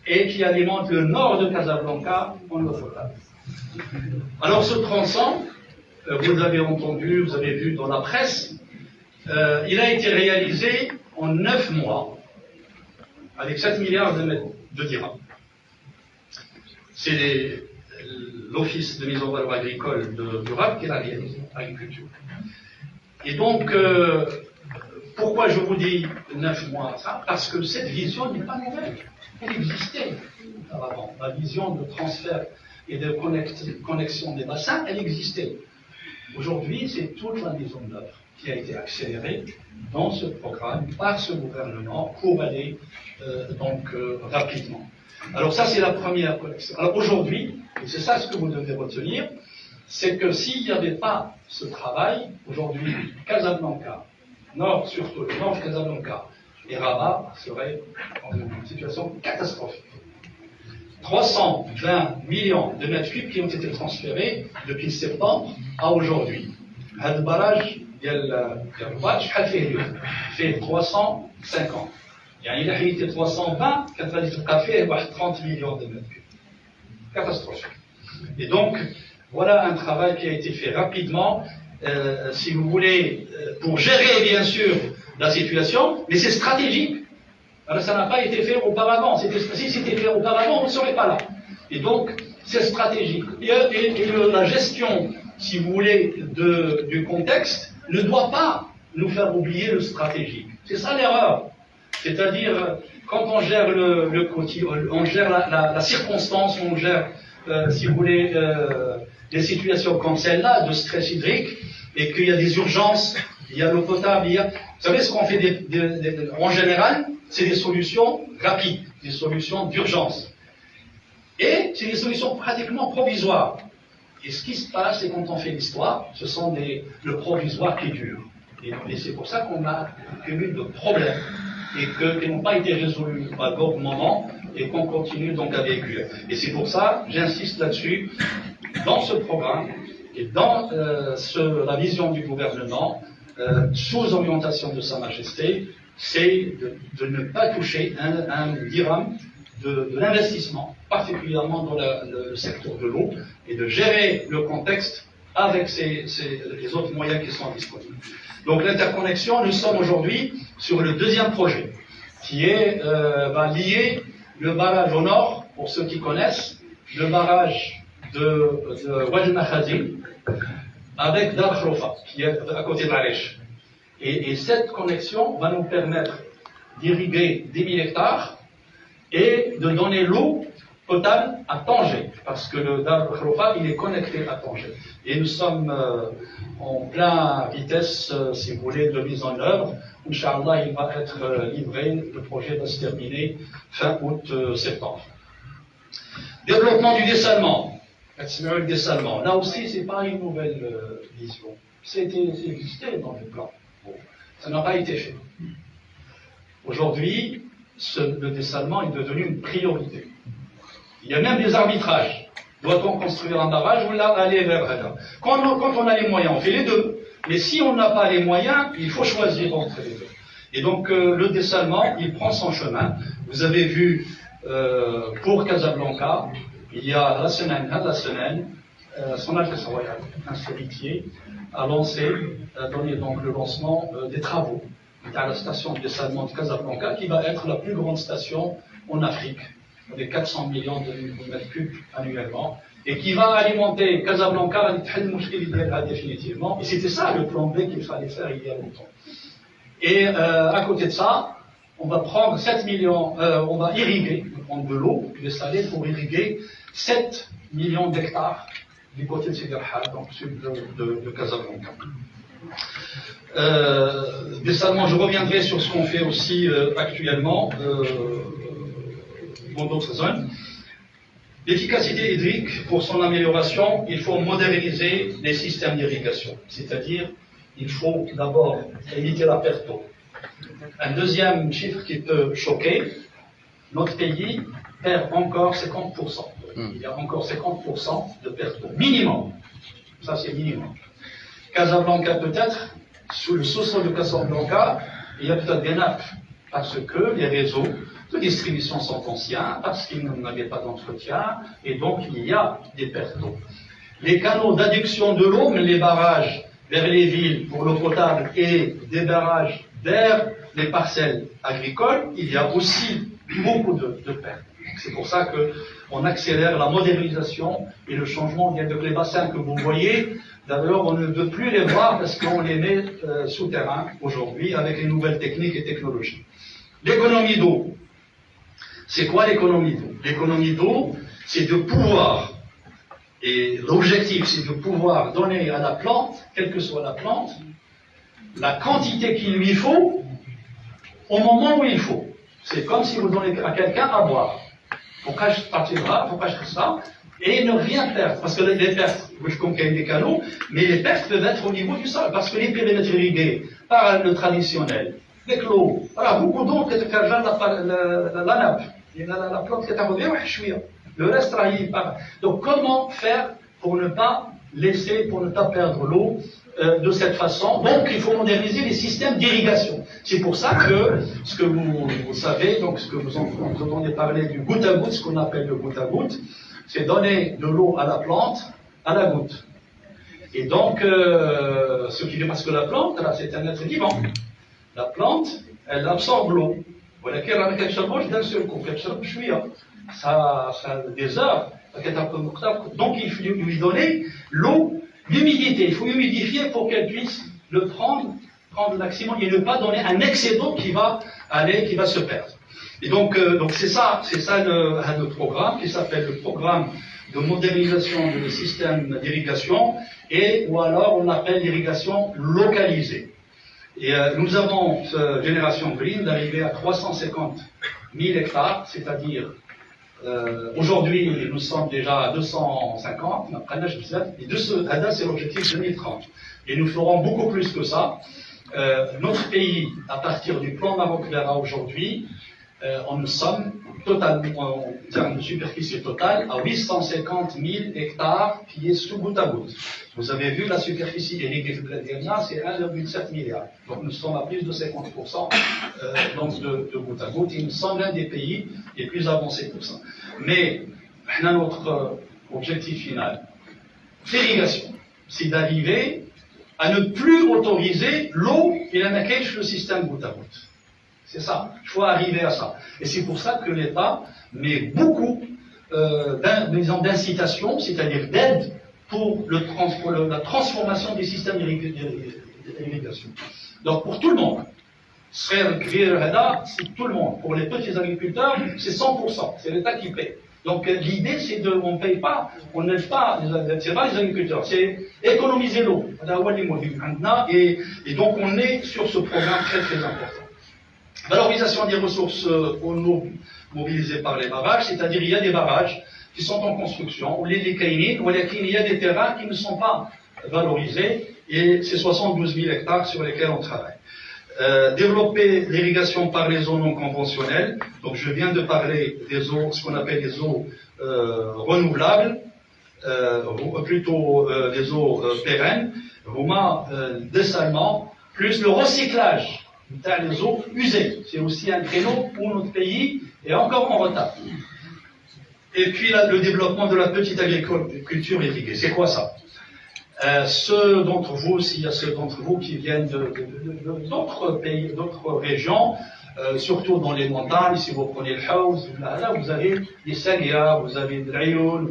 et qui alimente le nord de Casablanca en eau potable. Alors ce tronçon, vous l'avez entendu, vous avez vu dans la presse, il a été réalisé en 9 mois avec 7 milliards de dirhams. C'est l'Office de mise en valeur agricole du RAP qui l'a réalisé, agriculture. Et donc, pourquoi je vous dis 9 mois ça? Parce que cette vision n'est pas nouvelle. Elle existait auparavant. La vision de transfert et de connexion des bassins, elle existait. Aujourd'hui, c'est toute la mise en œuvre qui a été accélérée dans ce programme par ce gouvernement pour aller rapidement. Alors ça, c'est la première connexion. Alors aujourd'hui, et c'est ça ce que vous devez retenir, c'est que s'il n'y avait pas ce travail, aujourd'hui, Casablanca, nord surtout, le nord de Casablanca et Rabat seraient dans une situation catastrophique. 320 millions de mètres cubes qui ont été transférés depuis septembre à aujourd'hui. Le barrage fait 350. Il a été 320, quand il a fait 30 millions de mètres cubes. Catastrophique. Et donc, voilà un travail qui a été fait rapidement, si vous voulez, pour gérer bien sûr la situation, mais c'est stratégique. Alors ça n'a pas été fait auparavant. Si c'était fait auparavant, on ne serait pas là. Et donc, c'est stratégique. Et la gestion, si vous voulez, du contexte ne doit pas nous faire oublier le stratégique. C'est ça l'erreur. C'est-à-dire, quand on gère le quotidien, on gère la circonstance, on gère, si vous voulez, des situations comme celle-là, de stress hydrique, et qu'il y a des urgences, il y a l'eau potable, il y a... Vous savez ce qu'on fait en général, c'est des solutions rapides, des solutions d'urgence. Et c'est des solutions pratiquement provisoires. Et ce qui se passe, c'est quand on fait l'histoire, ce sont le provisoire qui dure. Et c'est pour ça qu'on a cumul de problèmes et qui n'ont pas été résolus à bon moment et qu'on continue donc à véhiculer. Et c'est pour ça, j'insiste là-dessus, dans ce programme et dans la vision du gouvernement, sous orientation de Sa Majesté, c'est de ne pas toucher un dirham de l'investissement, particulièrement dans le secteur de l'eau, et de gérer le contexte avec les autres moyens qui sont disponibles. Donc l'interconnexion, nous sommes aujourd'hui sur le deuxième projet, qui est lier le barrage au nord, pour ceux qui connaissent, le barrage de Wadi Makhazin, avec Dar Khroufa, qui est à côté de l'Arèche. Et cette connexion va nous permettre d'irriguer 10 000 hectares et de donner l'eau potable à Tanger, parce que le Dar Khroufa, il est connecté à Tanger. Et nous sommes en pleine vitesse, si vous voulez, de mise en œuvre. Inch'Allah, il va être livré, le projet va se terminer fin août-septembre. Développement du dessalement. Le dessalement. Là aussi, ce n'est pas une nouvelle vision. C'est existé dans le plan. Bon, ça n'a pas été fait. Aujourd'hui, le dessalement est devenu une priorité. Il y a même des arbitrages. Doit-on construire un barrage ou là aller vers là? Quand on a les moyens, on fait les deux. Mais si on n'a pas les moyens, il faut choisir entre les deux. Et donc le dessalement, il prend son chemin. Vous avez vu pour Casablanca, il y a la semaine, son Altesse Royale, un héritier, a donné donc le lancement des travaux à la station de dessalement de Casablanca, qui va être la plus grande station en Afrique, avec 400 millions de mètres cubes annuellement, et qui va alimenter Casablanca définitivement. Et c'était ça le plan B qu'il fallait faire il y a longtemps. Et à côté de ça, on va prendre 7 millions, on va irriguer, prendre de l'eau, dessaler pour irriguer 7 millions d'hectares du côté de Sidi El-Had, donc sud de Casablanca. Dessalement, je reviendrai sur ce qu'on fait aussi actuellement dans d'autres zones. L'efficacité hydrique, pour son amélioration, il faut moderniser les systèmes d'irrigation. C'est-à-dire, il faut d'abord éviter la perte d'eau. Un deuxième chiffre qui peut choquer, notre pays perd encore 50%. Il y a encore 50% de perte d'eau. Minimum. Ça, c'est minimum. Casablanca, peut-être, sous le sous-sol de Casablanca, il y a peut-être des nappes. Parce que les réseaux de distribution sont anciens, parce qu'ils n'avaient pas d'entretien, et donc il y a des pertes d'eau. Les canaux d'adduction de l'eau, mais les barrages vers les villes pour l'eau potable et des barrages vers les parcelles agricoles, il y a aussi beaucoup de pertes. C'est pour ça qu'on accélère la modernisation et le changement. Donc les bassins que vous voyez, d'ailleurs, on ne veut plus les voir parce qu'on les met souterrains aujourd'hui avec les nouvelles techniques et technologies. L'économie d'eau. C'est quoi l'économie d'eau? L'économie d'eau, c'est de pouvoir, et l'objectif, c'est de pouvoir donner à la plante, quelle que soit la plante, la quantité qu'il lui faut au moment où il faut. C'est comme si vous donnez à quelqu'un à boire. Faut pas acheter ça, et ne rien perdre. Parce que les pertes, je comprends des canaux, mais les pertes peuvent être au niveau du sol. Parce que les périmètres irrigués par le traditionnel, avec l'eau, voilà, beaucoup d'eau qui est la nappe. La plante qui est arrivée, le reste arrive par. Donc comment faire pour ne pas laisser, pour ne pas perdre l'eau de cette façon? Donc il faut moderniser les systèmes d'irrigation. C'est pour ça que ce que vous savez, donc ce que vous entendez parler du goutte à goutte, ce qu'on appelle le goutte à goutte, c'est donner de l'eau à la plante à la goutte. Et donc, ce qui fait parce que la plante, là, c'est un être vivant. La plante, elle absorbe l'eau. Voilà qu'elle a quelque chose d'un seul coup, quelque chose ça a des heures. Donc il faut lui donner l'eau, l'humidité. Il faut humidifier pour qu'elle puisse le prendre le maximum et ne pas donner un excès d'eau qui va se perdre. Et donc c'est ça le programme qui s'appelle le programme de modernisation des systèmes d'irrigation, ou alors on appelle l'irrigation localisée. Et nous avons, Génération Green, d'arriver à 350 000 hectares, c'est-à-dire, aujourd'hui, nous sommes déjà à 250, et c'est l'objectif 2030. Et nous ferons beaucoup plus que ça. Notre pays, à partir du plan Maroc Vert aujourd'hui, nous sommes totalement, en termes de superficie totale, à 850 000 hectares qui est sous goutte à goutte. Vous avez vu la superficie irriguée de l'Algérie, c'est 1,7 milliard. Donc nous sommes à plus de 50% donc de goutte à goutte. Et nous sommes l'un des pays les plus avancés pour ça. Mais notre objectif final, l'irrigation, c'est d'arriver à ne plus autoriser l'eau et le système goutte à goutte. C'est ça, il faut arriver à ça. Et c'est pour ça que l'État met beaucoup d'incitation, c'est-à-dire d'aide pour la transformation des systèmes d'irrigation. Donc pour tout le monde, c'est tout le monde. Pour les petits agriculteurs, c'est 100%, c'est l'État qui paie. Donc l'idée, c'est on ne paye pas, on n'aide pas, c'est pas les agriculteurs, c'est économiser l'eau. Et donc on est sur ce programme très très important. Valorisation des ressources mobilisées par les barrages, c'est-à-dire il y a des barrages qui sont en construction, ou il y a des terrains qui ne sont pas valorisés, et c'est 72 000 hectares sur lesquels on travaille. Développer l'irrigation par les eaux non conventionnelles, donc je viens de parler des eaux, ce qu'on appelle les eaux renouvelables, plutôt des eaux pérennes, dessalement, plus le recyclage les eaux usées. C'est aussi un créneau où notre pays est encore en retard. Et puis le développement de la petite agriculture irriguée. C'est quoi ça? Ceux d'entre vous, s'il y a ceux d'entre vous qui viennent d'autres pays, d'autres régions, surtout dans les montagnes, si vous prenez le Haouz, là vous avez les Salia, vous avez le Ayoun,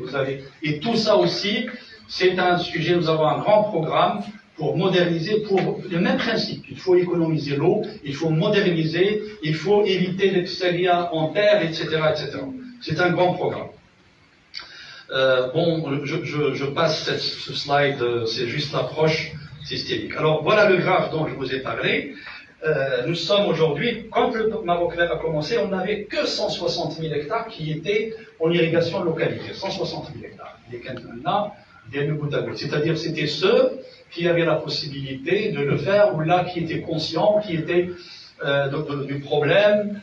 et tout ça aussi, c'est un sujet, nous avons un grand programme pour moderniser, pour le même principe. Il faut économiser l'eau, il faut moderniser, il faut éviter les Salia en terre, etc., etc. C'est un grand programme. Je passe ce slide, c'est juste l'approche systémique. Alors voilà le graphe dont je vous ai parlé. Nous sommes aujourd'hui, quand le Maroc Vert a commencé, on n'avait que 160 000 hectares qui étaient en irrigation localisée. 160 000 hectares. C'est-à-dire c'était ceux qui avaient la possibilité de le faire, ou là qui étaient conscients, qui étaient du problème,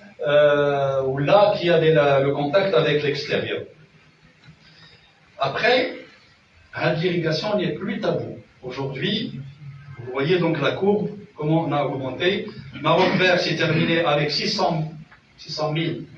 ou là qui avaient le contact avec l'extérieur. Après, l'irrigation n'est plus tabou. Aujourd'hui, vous voyez donc la courbe, comment on a augmenté. Maroc Vert s'est terminé avec 600 000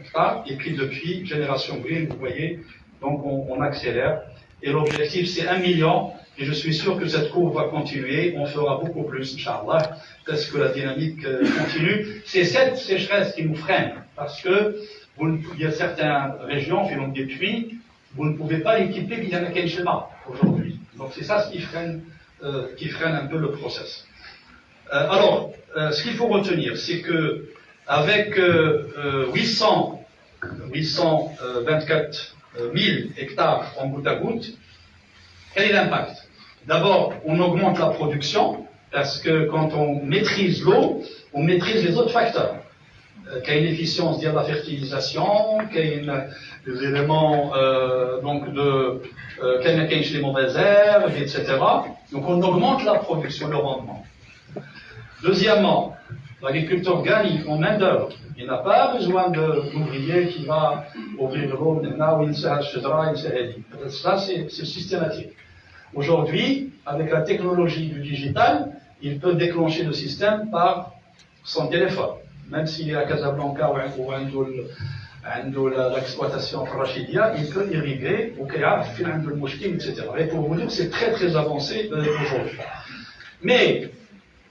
hectares, et puis depuis Génération Green, vous voyez, donc on accélère. Et l'objectif, c'est 1 million, et je suis sûr que cette courbe va continuer, on fera beaucoup plus, Inch'Allah, parce que la dynamique continue. C'est cette sécheresse qui nous freine, parce que il y a certaines régions qui ont des puits, vous ne pouvez pas équiper Biyanaken Shema aujourd'hui. Donc c'est ça ce qui freine un peu le process. Alors, ce qu'il faut retenir, c'est que avec 824 000 hectares en goutte à goutte, quel est l'impact? D'abord, on augmente la production, parce que quand on maîtrise l'eau, on maîtrise les autres facteurs. Qu'il y a une efficience de la fertilisation, qu'il y a des éléments qu'il y a les mauvaises herbes, etc. Donc on augmente la production, le rendement. Deuxièmement, l'agriculteur gagne en main d'œuvre. Il n'a pas besoin d'ouvrier qui va ouvrir le l'eau, ça c'est systématique. Aujourd'hui, avec la technologie du digital, il peut déclencher le système par son téléphone. Même s'il est à Casablanca ou à l'exploitation Rachidia, il peut irriguer au Kayaf, etc. Et pour vous dire, c'est très très avancé aujourd'hui. Mais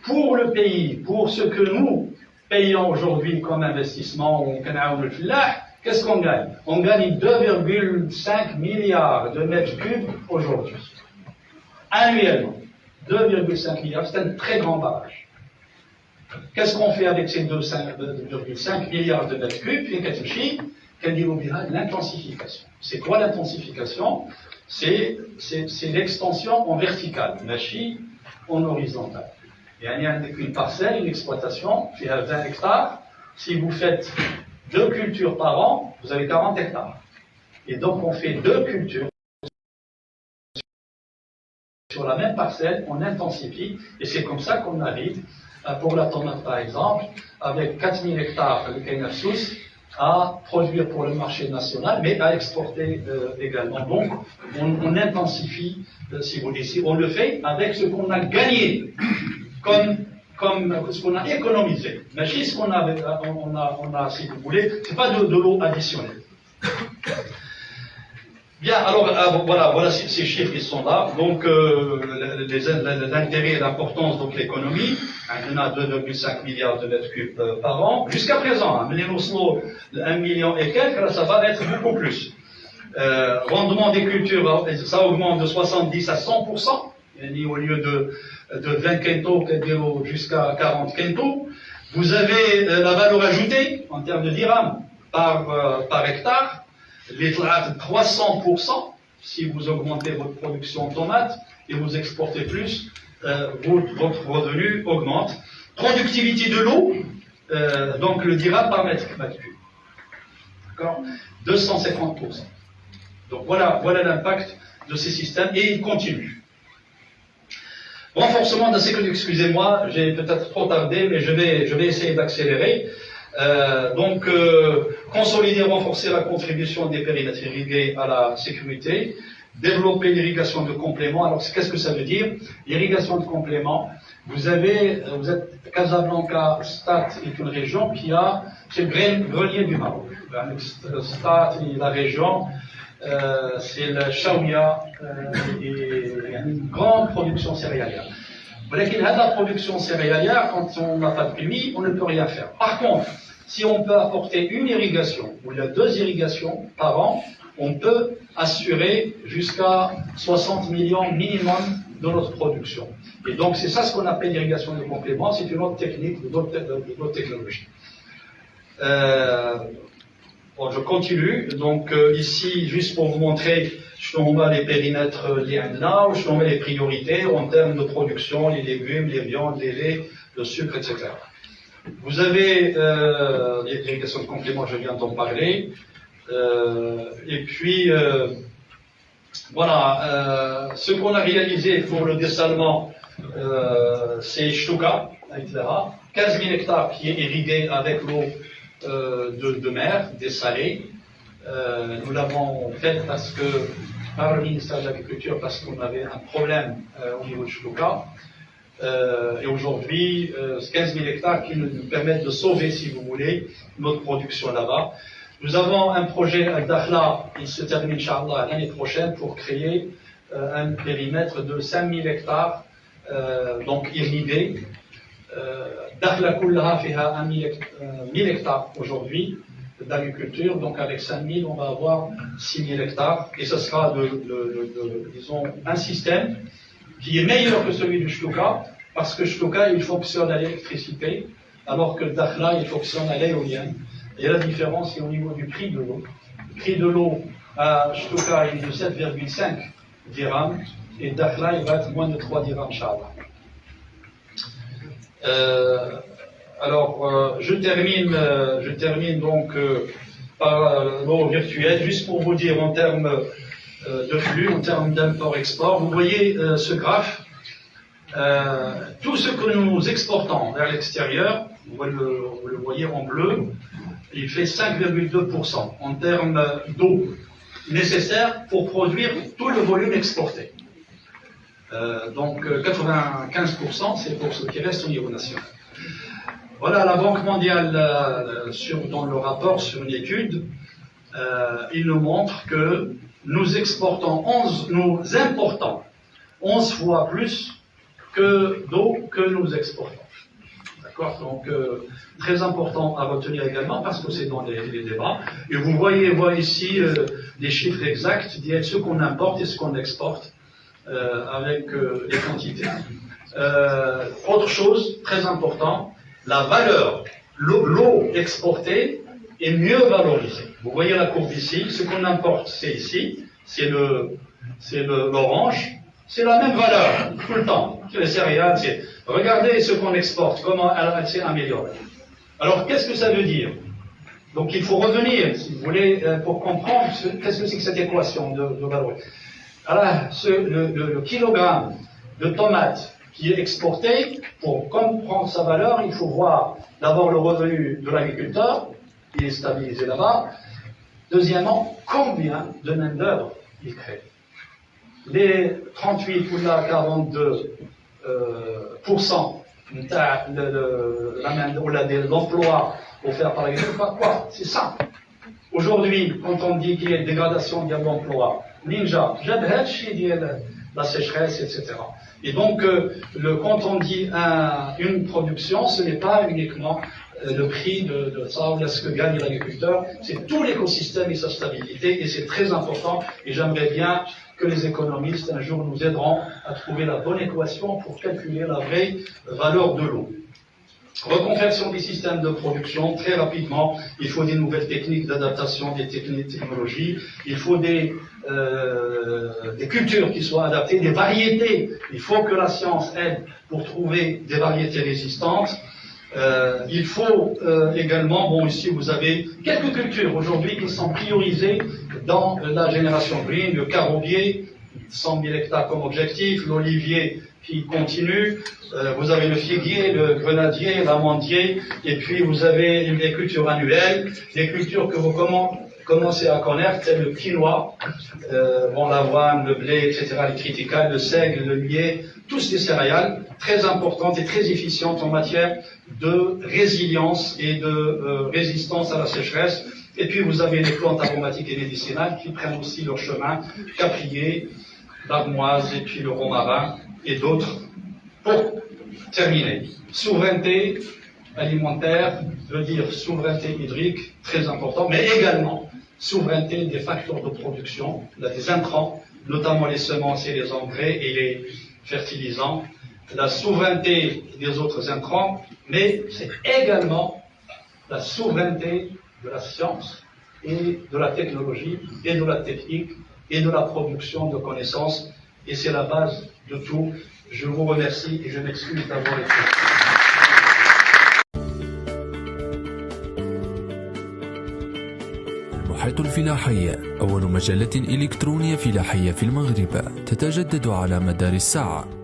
pour le pays, pour ce que nous payons aujourd'hui comme investissement au Canaan al Fillah, qu'est-ce qu'on gagne? On gagne 2,5 milliards de mètres cubes aujourd'hui. Annuellement. 2,5 milliards, c'est un très grand barrage. Qu'est-ce qu'on fait avec ces 2,5 milliards de mètres cubes? L'intensification. C'est quoi l'intensification? C'est l'extension en verticale, machi en horizontale. Il y a une parcelle, une exploitation, qui a 20 hectares. Si vous faites 2 cultures par an, vous avez 40 hectares. Et donc on fait 2 cultures sur la même parcelle, on intensifie, et c'est comme ça qu'on arrive, pour la tomate par exemple, avec 4000 hectares de Kainafsous, à produire pour le marché national, mais à exporter également. Donc, on intensifie, si vous voulez, on le fait avec ce qu'on a gagné, comme ce qu'on a économisé. Mais ce qu'on a, si vous voulez, c'est pas de l'eau additionnelle. Bien, alors voilà ces chiffres qui sont là. Donc l'intérêt et l'importance de l'économie, on a 2,5 milliards de mètres cubes par an. Jusqu'à présent, 1 million et quelques, là, ça va être beaucoup plus. Rendement des cultures, ça augmente de 70 à 100%. Au lieu de 20 quintaux jusqu'à 40 quintaux. Vous avez la valeur ajoutée en termes de dirhams par hectare. Les 300%, si vous augmentez votre production en tomates et vous exportez plus, votre revenu augmente. Productivité de l'eau, donc le dirham par mètre cube. D'accord ? 250%. Donc voilà l'impact de ces systèmes et il continue. Renforcement de la sécurité, excusez-moi, j'ai peut-être trop tardé, mais je vais essayer d'accélérer. Consolider, renforcer la contribution des périmètres irrigués à la sécurité, développer l'irrigation de complément. Alors, qu'est-ce que ça veut dire? L'irrigation de complément, vous êtes Casablanca, Stade est une région c'est le grenier du Maroc. Stade, la région, c'est le Chaouia, et il y a une grande production céréalière. Mais la production céréalière, quand on n'a pas de pluie, on ne peut rien faire. Par contre, si on peut apporter une irrigation, ou il y a 2 irrigations par an, on peut assurer jusqu'à 60 millions minimum de notre production. Et donc c'est ça ce qu'on appelle l'irrigation de complément, c'est une autre technique, une autre technologie. Bon, je continue. Donc ici, juste pour vous montrer, je tombe les périmètres liandna, je tombe les priorités en termes de production, les légumes, les viandes, les laits, le sucre, etc. Vous avez l'irrigation de complément, je viens d'en parler. Et puis, ce qu'on a réalisé pour le dessalement, c'est Shtuka, etc. 15 000 hectares qui est irrigué avec l'eau de mer, dessalée. Nous l'avons fait par le ministère de l'Agriculture parce qu'on avait un problème au niveau de Shtuka. Et aujourd'hui, 15 000 hectares qui nous permettent de sauver, si vous voulez, notre production là-bas. Nous avons un projet à Dakhla, il se termine, Inch'Allah, l'année prochaine, pour créer un périmètre de 5 000 hectares, donc irrigués. Dakhla Kullaha fait 1 000 hectares aujourd'hui d'agriculture, donc avec 5 000, on va avoir 6 000 hectares, et ce sera, disons, un système qui est meilleur que celui du Shtuka, parce que Shtuka, il fonctionne à l'électricité, alors que Dakhla, il fonctionne à l'éolienne. Et la différence, c'est au niveau du prix de l'eau. Le prix de l'eau à Shtuka est de 7,5 dirhams, et Dakhla, il va être moins de 3 dirhams, Inch'Allah. Je termine donc par l'eau virtuelle, juste pour vous dire en termes de flux, en termes d'import-export. Vous voyez ce graphe, tout ce que nous exportons vers l'extérieur, vous le voyez en bleu, il fait 5,2% en termes d'eau nécessaire pour produire tout le volume exporté. Donc 95%, c'est pour ce qui reste au niveau national. Voilà, la Banque mondiale, dans le rapport sur une étude, il nous montre que nous importons 11 fois plus d'eau que nous exportons. D'accord ? Donc, très important à retenir également, parce que c'est dans les débats. Et vous voyez ici des chiffres exacts, ce qu'on importe et ce qu'on exporte, avec les quantités. Autre chose, très important, la valeur, l'eau exportée est mieux valorisée. Vous voyez la courbe ici, ce qu'on importe, c'est ici, c'est l'orange, c'est la même valeur, tout le temps. Les céréales, regardez ce qu'on exporte, comment elle s'est améliorée. Alors, qu'est-ce que ça veut dire? Donc, il faut revenir, si vous voulez, pour comprendre qu'est-ce que c'est que cette équation de valeur. Alors, le kilogramme de tomates qui est exporté, pour comprendre sa valeur, il faut voir d'abord le revenu de l'agriculteur, qui est stabilisé là-bas. Deuxièmement, combien de main-d'œuvre il crée. Les 38 ou là 42% de l'emploi offert par l'agriculture, quoi? C'est ça. Aujourd'hui, quand on dit qu'il y a une dégradation de l'emploi, Ninja, la sécheresse, etc. Et donc, quand on dit une production, ce n'est pas uniquement le prix de ça, ou ce que gagne l'agriculteur, c'est tout l'écosystème et sa stabilité, et c'est très important, et j'aimerais bien que les économistes, un jour, nous aideront à trouver la bonne équation pour calculer la vraie valeur de l'eau. Reconversion des systèmes de production, très rapidement, il faut des nouvelles techniques d'adaptation, des technologies, il faut des cultures qui soient adaptées, des variétés. Il faut que la science aide pour trouver des variétés résistantes. Il faut également, bon ici vous avez quelques cultures aujourd'hui qui sont priorisées dans la génération green, le carobier, 100 000 hectares comme objectif, l'olivier qui continue, vous avez le figuier, le grenadier, l'amandier, et puis vous avez les cultures annuelles, les cultures que vous commencez à connaître, c'est le quinoa, l'avoine, le blé, etc., les triticales, le seigle, le millet, tous des céréales très importantes et très efficientes en matière de résilience et de résistance à la sécheresse. Et puis vous avez les plantes aromatiques et médicinales qui prennent aussi leur chemin, caprier, l'armoise et puis le romarin et d'autres. Pour terminer, souveraineté alimentaire veut dire souveraineté hydrique, très important, mais également souveraineté des facteurs de production, des intrants, notamment les semences et les engrais et les fertilisants, la souveraineté des autres intrants, mais c'est également la souveraineté de la science et de la technologie et de la technique et de la production de connaissances, et c'est la base de tout. Je vous remercie et je m'excuse d'avoir été. المحيط الفلاحي أول مجلة إلكترونية فلاحية في المغرب، تتجدد على مدار الساعة.